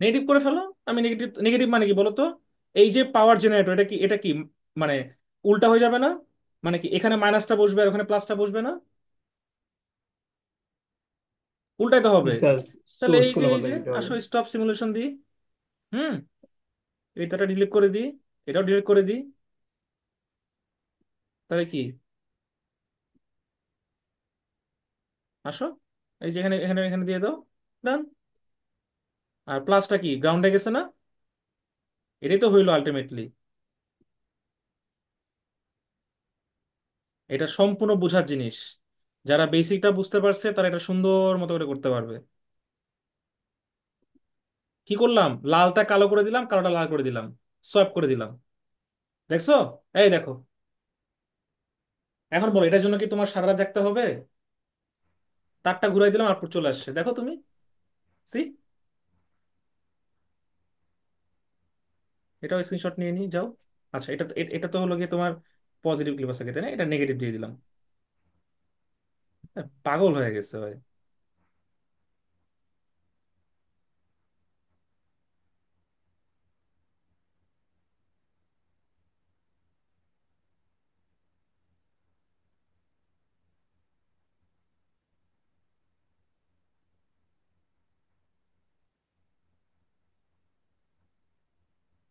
নেগেটিভ করে ফেলো। আমি নেগেটিভ, নেগেটিভ মানে কি বলো তো? এই যে পাওয়ার জেনারেটর, এটা কি মানে উল্টা হয়ে যাবে না? মানে কি এখানে মাইনাসটা বসবে আর ওখানে প্লাসটা বসবে না? উল্টাইতে হবে। স্যার তাহলে সোর্স এই যে গুলো এই বদলাই যে দিতে হবে। আসো, স্টপ সিমুলেশন দিই। হুম, এইটাটা ডিলিট করে দিই, এটাও ডিলিট করে দিই। তাহলে কি, আসো, এই যে এখানে এখানে এখানে দিয়ে দাও। ডান। আর প্লাসটা কি গ্রাউন্ডে গেছে না? এটাই তো হইলো আলটিমেটলি। এটা সম্পূর্ণ বোঝার জিনিস। যারা বেসিকটা বুঝতে পারছে তারা এটা সুন্দর মতো করে করতে পারবে। কি করলাম? লালটা কালো করে দিলাম, কালোটা লাল করে দিলাম, সোয়াপ করে দিলাম। দেখছো? এই দেখো। এখন বলো, এটার জন্য কি তোমার সারা রাত জাগতে হবে? তারটা ঘুরাই দিলাম, আউটপুট চলে আসছে, দেখো তুমি। সি, এটাও স্ক্রিনশট নিয়ে নিয়ে যাও। আচ্ছা, এটা এটা তো হলো গিয়ে তোমার পজিটিভ ক্লিপার সার্কিট, তাই না? এটা নেগেটিভ দিয়ে দিলাম। পাগল হয়ে গেছে ভাই।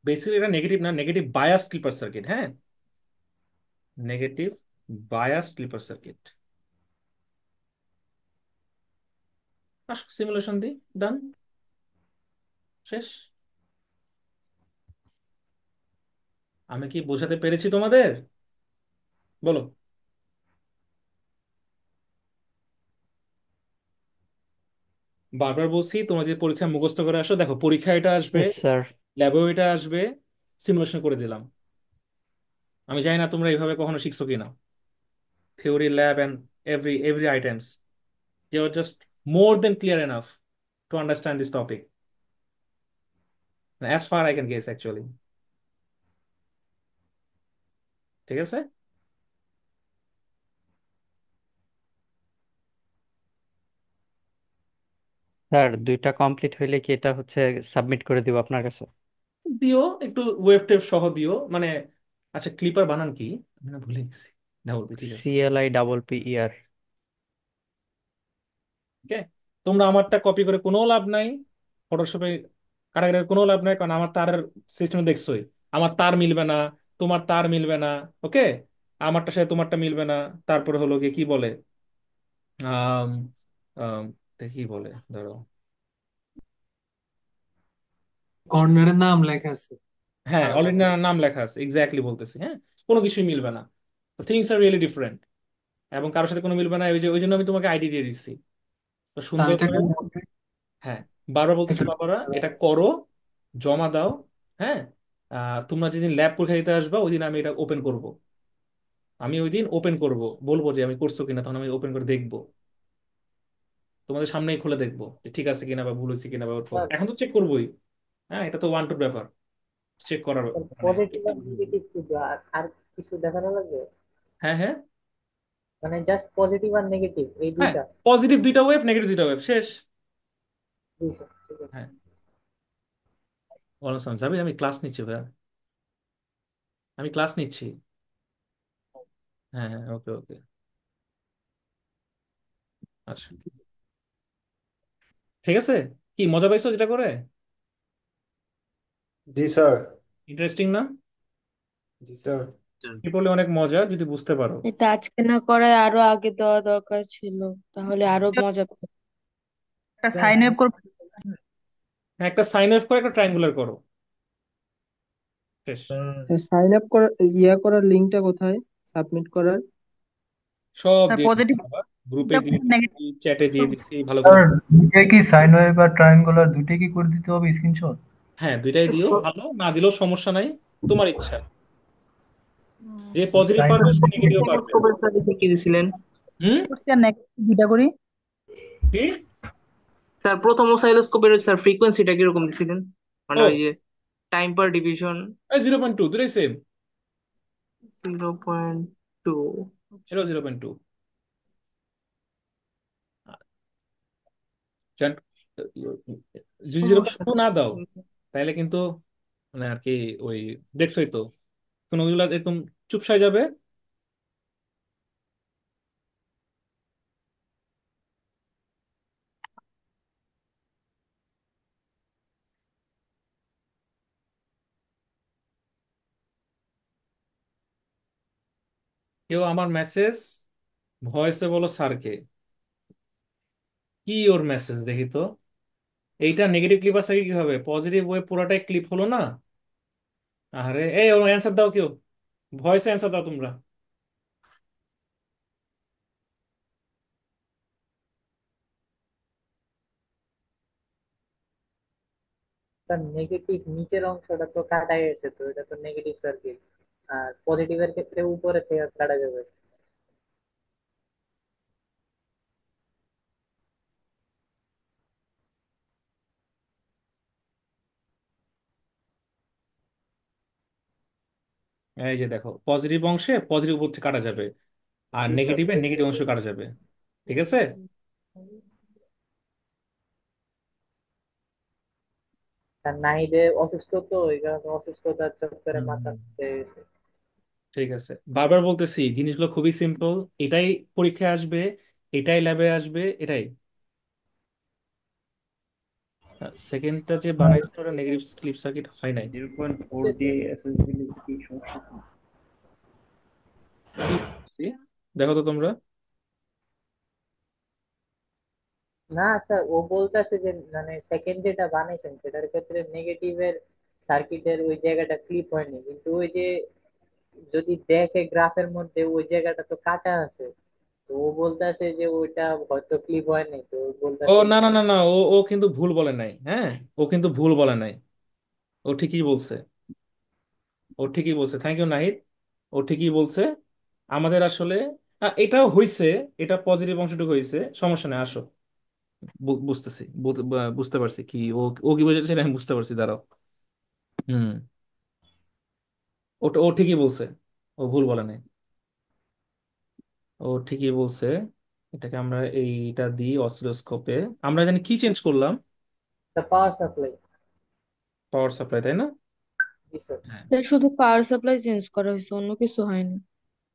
বেসিক্যালি এটা নেগেটিভ না, নেগেটিভ বায়াস ক্লিপার সার্কিট। হ্যাঁ, নেগেটিভ বায়াস ক্লিপার সার্কিট। আসো সিমুলেশন দিই, ডান, শেষ। আমি কি বোঝাতে পেরেছি তোমাদের? বলো। বারবার বলছি তোমরা যদি পরীক্ষায় মুখস্থ করে আসো, দেখো পরীক্ষা এটা আসবে, ইয়েস স্যার। ল্যাবেও এটা আসবে, সিমুলেশন করে দিলাম। আমি জানি না তোমরা এইভাবে কখনো শিখছো কিনা, theory, lab and every items. You R just more then clear enough to understand this topic, as far I can guess actually. ঠিক আছে। স্যার 2টা কমপ্লিট হইলে কি এটা হচ্ছে সাবমিট করে দিব আপনার কাছে? দিও একটু ওয়েব টেপ সহ দিও মানে। আচ্ছা, ক্লিপার বানান কি? আমি না ভুলে গেছি। ডাবল পি, ঠিক আছে। CLIPPER। ওকে, তোমরা আমারটা কপি করে কোনো লাভ নাই, ফটোশপে কাটাকাটির কোনো লাভ নাই, কারণ আমার তার সিস্টেমে দেখছোই আমার তার মিলবে না, তোমার তার মিলবে না। ওকে, আমারটার সাথে তোমারটা মিলবে না। তারপরে হলো গিয়ে কি বলে, আম, আম, এটা কি বলে ধরো, কর্নারের নাম লেখা আছে হ্যাঁ আলাদা অলরেডি করে। নাম লেখা আছে, এক্স্যাক্টলি বলতেছি। হ্যাঁ, কোনো কিছুই মিলবে না, থিংস আর রিয়েলি ডিফারেন্ট, এবং কারোর সাথে কোনো মিলবে না। ওই জন্য আমি তোমাকে আইডি দিয়ে দিচ্ছি, তো তা সুন্দর আমি তো করে। একটা হ্যাঁ, বারবার বলতেছি একটা বাবারা, এটা করো, জমা দাও। হ্যাঁ, তোমরা যেদিন ল্যাব পরীক্ষা দিতে আসবা ওই দিন আমি এটা ওপেন করব। আমি ওই দিন ওপেন করব, বলবো যে আমি করছো কিনা, তখন আমি ওপেন করে দেখবো, তোমাদের সামনেই খুলে দেখবো যে ঠিক আছে কিনা বা ভুল হয়েছে কিনা বা স্যার, এখন তো চেক করবোই। হ্যাঁ, এটা তো ওয়ান টুর ব্যাপার, চেক করার মানে পজিটিভ একটা আর নেগেটিভ শুধু, আর কিছু দেখানো লাগবে? হ্যাঁ হ্যাঁ মানে জাস্ট পজিটিভ আর নেগেটিভ এই হ্যাঁ, দুইটা? পজিটিভ দুইটা ওয়েভ, নেগেটিভ দুইটা ওয়েভ, শেষ। জি স্যার, ঠিক আছে। হ্যাঁ, বলো যাবি, আমি ক্লাস নিচ্ছি ভাইয়া, আমি ক্লাস নিচ্ছি। হ্যাঁ হ্যাঁ, ওকে ওকে। আচ্ছা, ঠিক আছে। কি মজা পাইছো যেটা করে? জি স্যার। ইন্টারেস্টিং না? জি স্যার। কি বললে অনেক মজা যদি বুঝতে পারো। এটা আজকে না করায় আরো আগে দেওয়া দরকার ছিল, তাহলে আরো মজা পেতাম। একটা সাইন আপ করবো। হ্যাঁ, একটা সাইন অফ করে একটা ট্রায়াঙ্গুলার করো, শেষ। সাইন আপ করার করার লিঙ্কটা কোথায় সাবমিট করার? সব দিয়ে দিচ্ছি পজিটিভ বাবা, গ্রুপে দিয়ে দিচ্ছি, চ্যাটে দিয়ে দিচ্ছি, ভালো করে স্যার দুইটাই কি সাইন ওয়েভ আর ট্রায়াঙ্গুলার দুইটাই কি করে দিতে হবে স্ক্রিনশট? হ্যাঁ দুইটাই দিও, ভালো না দিলেও সমস্যা নাই, তোমার ইচ্ছা। যে পজিটিভ সাইন পারবে সে নেগেটিভ পারবে। স্কোপের সাথে কি দিছিলেন? হুম, স্যার নেক্সট দুইটা করি। কি? স্যার প্রথম অসাইলোস্কোপের স্যার ফ্রিকোয়েন্সিটা কিরকম দিছিলেন? মানে ওই ও, যে টাইম পার ডিভিশন। 0.2, দুটাই সেম। 0.2। এটাও 0.2। যদি জিরো পয়েন্ট সমস্যা টু না দাও নেই। তাহলে কিন্তু মানে আর কি, ওই দেখছোই তো, কোন ওইগুলা এরকম চুপসায় যাবে। কেউ আমার মেসেজ ভয়েসে বলো স্যারকে, কি ওর মেসেজ দেখি তো। এইটা নেগেটিভ ক্লিপ আসলে কি হবে, পজিটিভ ওয়ে পুরোটাই ক্লিপ হলো না। আরে এই ওর অ্যান্সার দাও কেউ, ভয়েসে অ্যান্সার দাও তোমরা। স্যার নেগেটিভ নিচের অংশটা তো কাটা গেছে, তো এটা তো নেগেটিভ সার্কিট। আর পজিটিভের ক্ষেত্রে উপরে থেকে কাটা যাবে। এই যে দেখো, পজিটিভ অংশে পজিটিভ উপর থেকে কাটা যাবে, আর জি স্যার। নেগেটিভে নেগেটিভ অংশ কাটা যাবে। ঠিক আছে। স্যার নাহিদে অসুস্থ, তো এই কারণে অসুস্থতার চক্করে হুম, মাথা হুম। হয়ে গেছে। ঠিক আছে, বারবার বলতেছি জিনিসগুলো খুবই সিম্পল। এটাই পরীক্ষায় আসবে, এটাই ল্যাবে আসবে, এটাই। সেকেন্ডটা যে বানাইছে ওটা নেগেটিভ ক্লিপ সার্কিট হয় নাই। 0.4 দিয়ে এসএসবি দিলে কি সমস্যা? কি বলছি? দেখো তো তোমরা। না স্যার, ও বলতেছে যে মানে সেকেন্ড যেটা বানাইছেন সেটার ক্ষেত্রে নেগেটিভের সার্কিটের ওই জায়গাটা ক্লিপ হয়নি, কিন্তু ওই যে যদি দেখে গ্রাফের মধ্যে ওই জায়গাটা তো কাটা আছে। তো ও বলতেছে যে ওইটা হয়তো ক্লিপ হয়নি, তো ও ও বলতেছে। না না না না, ও ও কিন্তু ভুল বলে নাই, হ্যাঁ। ও কিন্তু ভুল বলে নাই, ও ঠিকই বলছে। ও ঠিকই বলছে, থ্যাংক ইউ নাহিদ। ও ঠিকই বলছে। আমাদের আসলে এটাও হইছে, এটা পজিটিভ অংশটুকু হয়েছে, সমস্যা নেই, আসো। বুঝতেছি, বুঝতে পারছি কি ও, ও কি বুঝেছে আমি বুঝতে পারছি, দাঁড়াও। হুম। ওটা ও ঠিকই বলছে, ও ভুল বলে নাই। ও ঠিকই বলছে। এটাকে আমরা এইটা দিই অসিলোস্কোপে। আমরা জানি কি চেঞ্জ করলাম? Power supply. পাওয়ার সাপ্লাই, তাই না? জি স্যার। হ্যাঁ। শুধু পাওয়ার সাপ্লাই চেঞ্জ করা হয়েছে, অন্য কিছু হয়নি।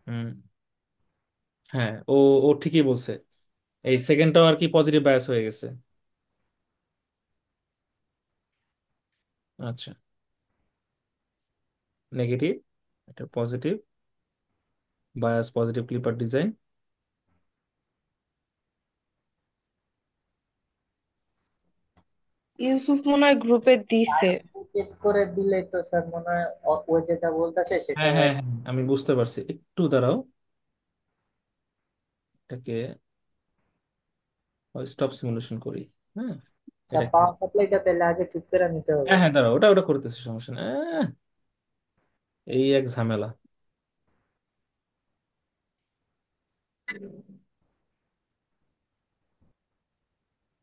হুম। হ্যাঁ, ও ও ঠিকই বলছে। এই সেকেন্ডটাও আর কি পজিটিভ বায়াস হয়ে গেছে। আচ্ছা, নেগেটিভ, এটা positive, bias positive clipper design. Yusuf মনে হয় গ্রুপে দিছে। চেক করে দিলে তো স্যার মনে হয় ও যেটা বলতেছে সেটা। হ্যাঁ হ্যাঁ হ্যাঁ, আমি বুঝতে পারছি, একটু দাঁড়াও। এটাকে স্টপ সিমুলেশন করি। হ্যাঁ, এটা পাওয়ার সাপ্লাইটা তাহলে আগে ঠিক করে নিতে হবে। হ্যাঁ হ্যাঁ, দাঁড়াও, ওটা ওটা করতেছি, সমস্যা নেই। এই এক ঝামেলা।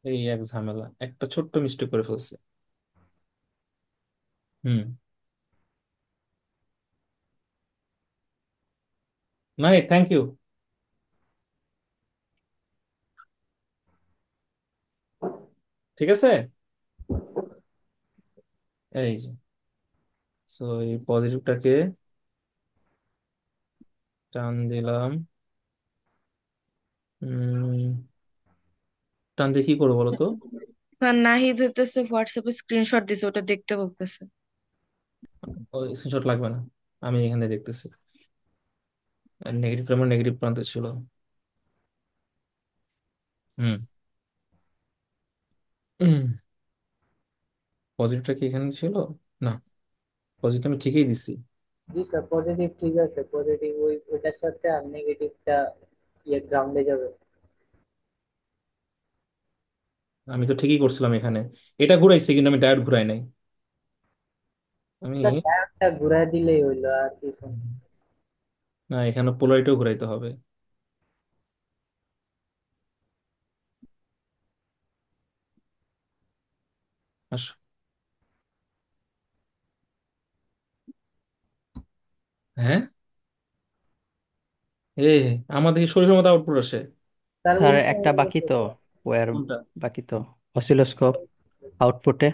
এই এক ঝামেলা, একটা ছোট্ট মিস্টেক করে ফেলছে। হুম। নাই, থ্যাংক ইউ। ঠিক আছে। এই যে, সো এই পজিটিভটাকে টান দিলাম। টান দিয়ে কি করবো বলো তো? না, নাহিদ হইতেছে হোয়াটসঅ্যাপে স্ক্রিনশট দিছে, ওটা দেখতে বলতেছে। স্ক্রিনশট লাগবে না, আমি এখানে দেখতেছি। নেগেটিভ, আমার নেগেটিভ প্রান্তে ছিল। হুম। পজিটিভটা কি এখানে ছিল? না, পজিটিভ আমি ঠিকই দিছি। জি স্যার, পজিটিভ ঠিক আছে, পজিটিভ ওইটার সাথে, আর নেগেটিভটা গ্রাউন্ডে যাবে। আমি তো ঠিকই করছিলাম এখানে। এটা ঘুরাইছি কিন্তু আমি ডায়োড ঘুরাই নাই। আমি স্যার টায়ারটা ঘুরাই দিলেই হইলো, আর কিছু না। না, এখানে পোলারিটিও ঘুরাইতে হবে। আসো। হ্যাঁ, এ আমাদের শরীরের মতো আউটপুট আসে। স্যার স্যার উল্টা একটা হয়ে বাকি গেছে। তো, ওয়্যার কোনটা? বাকি তো, অসিলোস্কোপ আউটপুটে।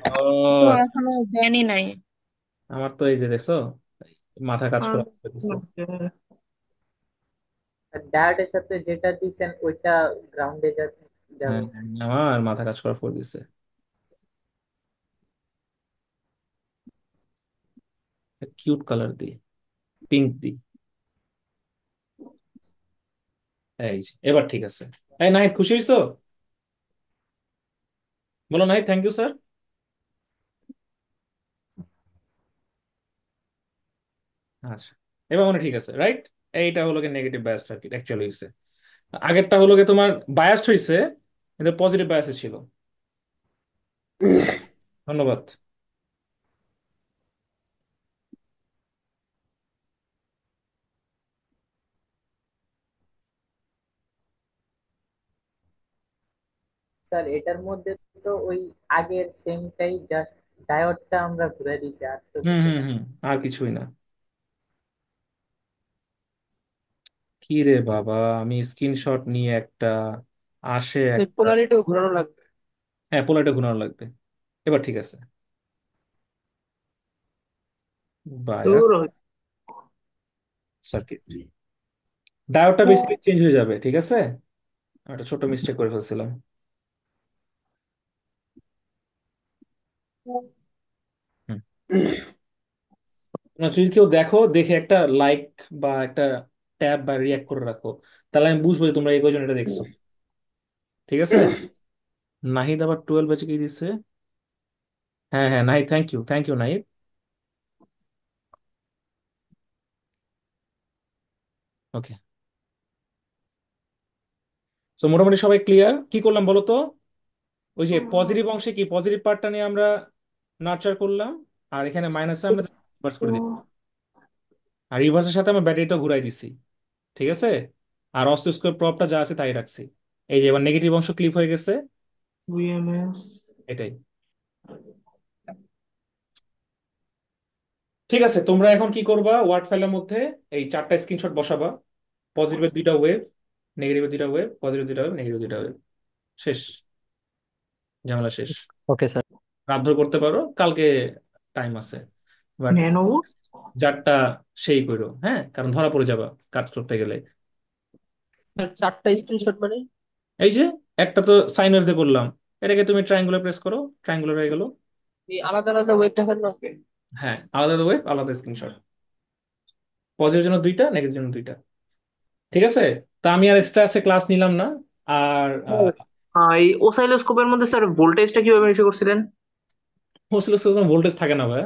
তো ও, এখনো দেনই নাই। আমার তো এই যে দেখছো, মাথা কাজ আর করা দিচ্ছে। ডায়োডের সাথে যেটা দিছেন ওইটা গ্রাউন্ডে হ্যাঁ, যাবে। আমার মাথা কাজ করা করে দিচ্ছে। কিউট কালার দিই, পিঙ্ক দিই। এই যে, এবার ঠিক আছে। এই নাহিদ, খুশি হইছো? বলো নাহিদ, থ্যাংক ইউ স্যার। আচ্ছা, এবার মনে ঠিক আছে, রাইট? এইটা হলো কি নেগেটিভ বায়াস সার্কিট অ্যাকচুয়ালি হয়েছে। আগেরটা হলো কি তোমার বায়াসড হয়েছে, কিন্তু পজিটিভ বায়াসে ছিল। ধন্যবাদ। স্যার এটার মধ্যে তো ওই আগের সেমটাই, জাস্ট ডায়োডটা আমরা ঘুরে দিছি, আর তো হুম কিছু হুম না। হুম, আর কিছুই না। কি রে বাবা, আমি স্ক্রিনশট নিয়ে একটা আসে একটা। পোলারিটিও ঘোরানো লাগবে। হ্যাঁ, পোলারটা ঘুরানো লাগবে। এবার ঠিক আছে। বায়াস দূর সার্কিট, ডায়োডটা ও, বেসিক্যালি চেঞ্জ হয়ে যাবে, ঠিক আছে। আমি একটা ছোট মিস্টেক করে ফেলছিলাম। হুম। না, যদি কেউ দেখো, দেখে একটা লাইক বা একটা ট্যাব বা রিয়াক্ট করে রাখো, তাহলে আমি বুঝবো যে তোমরা এই কয়জন এটা দেখছো। ঠিক আছে। নাহিদ আবার 12 বেচে কি দিচ্ছে? হ্যাঁ হ্যাঁ, Nahid, thank you, thank you Nahid. Okay. তো মোটামুটি সবাই ক্লিয়ার। কি করলাম বলো তো? ওই যে পজিটিভ অংশে কি পজিটিভ পার্টটা নিয়ে আমরা নার্চার করলাম, আর এখানে মাইনাসে আমরা রিভার্স করে দিই। আর রিভার্সের সাথে আমরা ব্যাটারিটা ঘুরাই দিছি, ঠিক আছে। আর অসিলোস্কোপ প্রবটা যা আছে তাই রাখছি। এই যে এবার নেগেটিভ অংশ ক্লিপ হয়ে গেছে, বিএমএস। এটাই। ঠিক আছে, তোমরা এখন কি করবা, ওয়ার্ড ফাইলের মধ্যে এই 4টা স্ক্রিনশট বসাবা। পজিটিভের 2টা ওয়েভ, নেগেটিভের 2টা ওয়েভ, পজিটিভ 2টা ওয়েভ, নেগেটিভ 2টা ওয়েভ। শেষ, ঝামেলা শেষ। Okay sir. রাত ভর করতে পারো, কালকে টাইম আছে। But nano. যারটা সেই করো, হ্যাঁ, কারণ ধরা পড়ে যাবা কাজ করতে গেলে। স্যার 4টা স্ক্রিনশট মানে? এই যে একটা তো সাইনার দিয়ে করলাম, এটাকে তুমি ট্রায়াঙ্গুলার প্রেস করো, ট্রায়াঙ্গুলার হয়ে গেল। এই আলাদা আলাদা ওয়েব দেখান না ওকে? হ্যাঁ, আলাদা ওয়েভ, আলাদা স্ক্রিনশট। পজিটিভ জন্য 2টা, নেগেটিভ জন্য 2টা। ঠিক আছে। তা আমি আর এক্সট্রা আছে ক্লাস নিলাম না। আর এই ওসাইলোস্কোপের মধ্যে স্যার ভোল্টেজটা কিভাবে ভেরিফাই করছিলেন? অসিলোস্কোপে ভোল্টেজ থাকে না ভাই।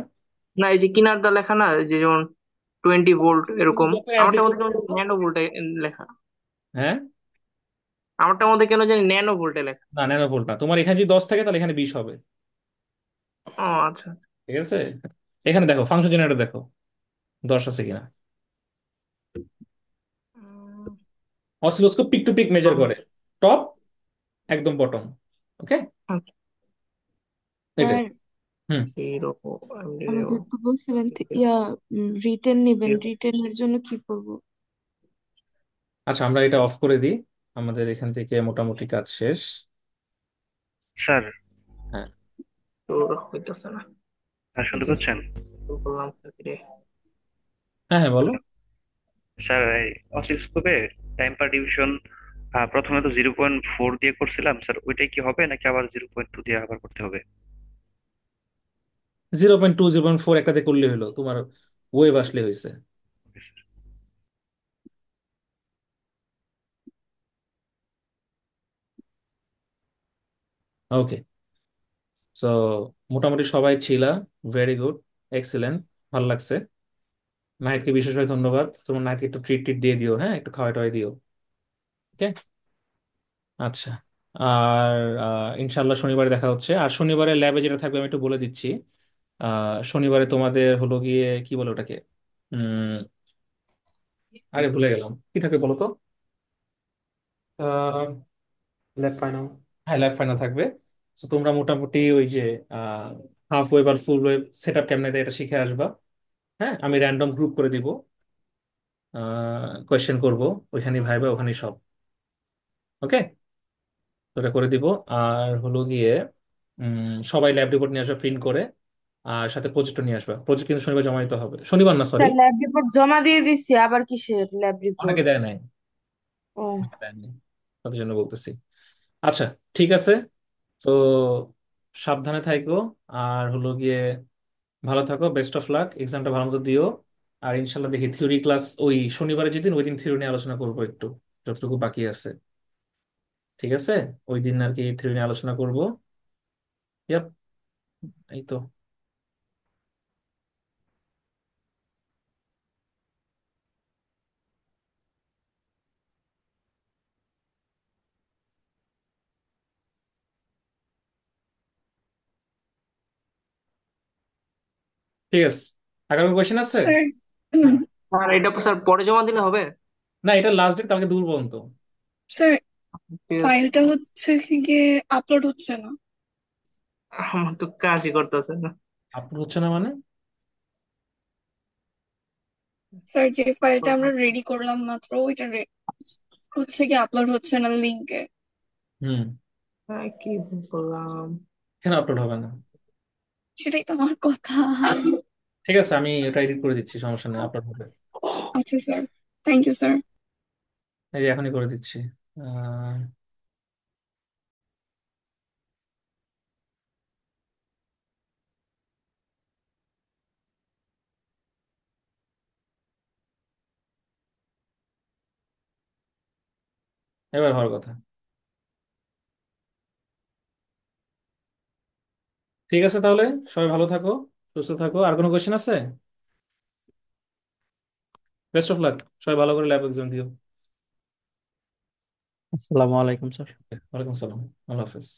না, এই যে কিনার দা লেখা না, এই যে যেমন 20 ভোল্ট এরকম। যত আমারটার অ্যাম্পলিটিউড মধ্যে কেমন করবো। ন্যানো ভোল্টে লেখা। হ্যাঁ। আমারটার মধ্যে কেন জানি ন্যানো ভোল্টে লেখা। না, ন্যানো ভোল্ট না, তোমার এখানে যদি 10 থাকে তাহলে এখানে 20 হবে। ও আচ্ছা। ঠিক আছে। এখানে দেখো, ফাংশন জেনারেটর দেখো 10 আছে কিনা। Oscilloscope peak to peak measure করে, টপ একদম বটম। ওকে, এটাই। স্যার হুম। আমাদের তো বলছিলেন রিটেন নিবেন, রিটেনের জন্য কি করব? আচ্ছা, আমরা এটা অফ করে দিই। আমাদের এখান থেকে মোটামুটি কাজ শেষ। স্যার, হ্যাঁ তো হইতেছে না। শুনতে পাচ্ছেন? বললাম রে। হ্যাঁ হ্যাঁ, বলো। স্যার, এই অসিলোস্কোপে টাইম পার ডিভিশন প্রথমে তো 0.4 দিয়ে করছিলাম স্যার, ওইটাই কি হবে নাকি আবার 0.2 দিয়ে আবার করতে হবে? 0.2 0.4 একটাতে করলে হলো, তোমার ওয়েভ আসলে হয়েছে। ওকে। সো মোটামুটি সবাই ছিলা, ভেরি গুড, এক্সিলেন্ট, ভালো লাগছে। নাহিদকে বিশেষভাবে ধন্যবাদ। তোমার নাহিদকে একটু ট্রিট টিট দিয়ে দিও, হ্যাঁ, একটু খাওয়াই টাওয়াই দিও। ওকে। আচ্ছা। আর ইনশাল্লাহ শনিবারে দেখা হচ্ছে। আর শনিবারে ল্যাবে যেটা থাকবে আমি একটু বলে দিচ্ছি। শনিবারে তোমাদের হলো গিয়ে কি বলে ওটাকে, উম আরে ভুলে গেলাম, কি থাকবে বলো তো। আহ, ল্যাব ফাইনাল। হ্যাঁ, ল্যাব ফাইনাল থাকবে। তো তোমরা মোটামুটি ওই যে হাফ ওয়েভ আর ফুল ওয়েভ সেট আপ কেমনে দেয় এটা শিখে আসবা। হ্যাঁ, আমি র্যান্ডম গ্রুপ করে দিব, কোয়েশ্চেন করব, ওইখানে ভাইবা ওখানেই সব। ওকে, ওটা করে দিব। আর হলো গিয়ে সবাই ল্যাব রিপোর্ট নিয়ে আসবে প্রিন্ট করে, আর সাথে প্রজেক্টর নিয়ে আসবা। প্রজেক্ট কিন্তু শনিবার জমা দিতে হবে, শনিবার না সরি। স্যার ল্যাব রিপোর্ট জমা দিয়ে দিচ্ছি, আবার কিসের ল্যাব রিপোর্ট? অনেকে দেয় নাই, ও অনেকে দেয়নি, তাদের জন্য বলতেছি। আচ্ছা, ঠিক আছে। তো সাবধানে থাকো, আর হলো গিয়ে ভালো থাকো, বেস্ট অফ লাক, এক্সামটা ভালো মতো দিও। আর ইনশাল্লাহ দেখি থিওরি ক্লাস ওই শনিবারে যেদিন, ওই দিন থিওরি নিয়ে আলোচনা করবো একটু, যতটুকু বাকি আছে। ঠিক আছে, ওই দিন আর কি থিওরি নিয়ে আলোচনা করবো। ইয়াপ, এই তো। ঠিক আছে, আগামী কোয়েশ্চেন আছে? স্যার হ্যাঁ। আর এটা স্যার পরে জমা দিলে হবে? না, এটা লাস্ট ডেট কালকে দূর পর্যন্ত। স্যার ঠিক আছে। ফাইলটা হচ্ছে কি গিয়ে আপলোড হচ্ছে না। আমার তো কাজই করতেছে না। আপলোড হচ্ছে না মানে? স্যার যে ফাইলটা আমরা রেডি করলাম মাত্র ওইটা হচ্ছে কি আপলোড হচ্ছে না লিংকে। হুম। হ্যাঁ, কি ভুল করলাম? কেন আপলোড হবে না? সেটাই তো আমার কথা। ঠিক আছে, আমি এটা এডিট করে দিচ্ছি, সমস্যা নেই, আপলোড হবে। আচ্ছা স্যার, থ্যাংক ইউ স্যার। এই যে এখনই করে দিচ্ছি। আহ, এবার হওয়ার কথা। ঠিক আছে তাহলে, সবাই ভালো থাকো, সুস্থ থাকো। আর কোনো কোয়েশ্চেন আছে? বেস্ট অফ লাক, সবাই ভালো করে ল্যাব এক্সাম দিও। আসসালামু আলাইকুম স্যার। ওয়ালাইকুম সালাম, আল্লাহ হাফেজ।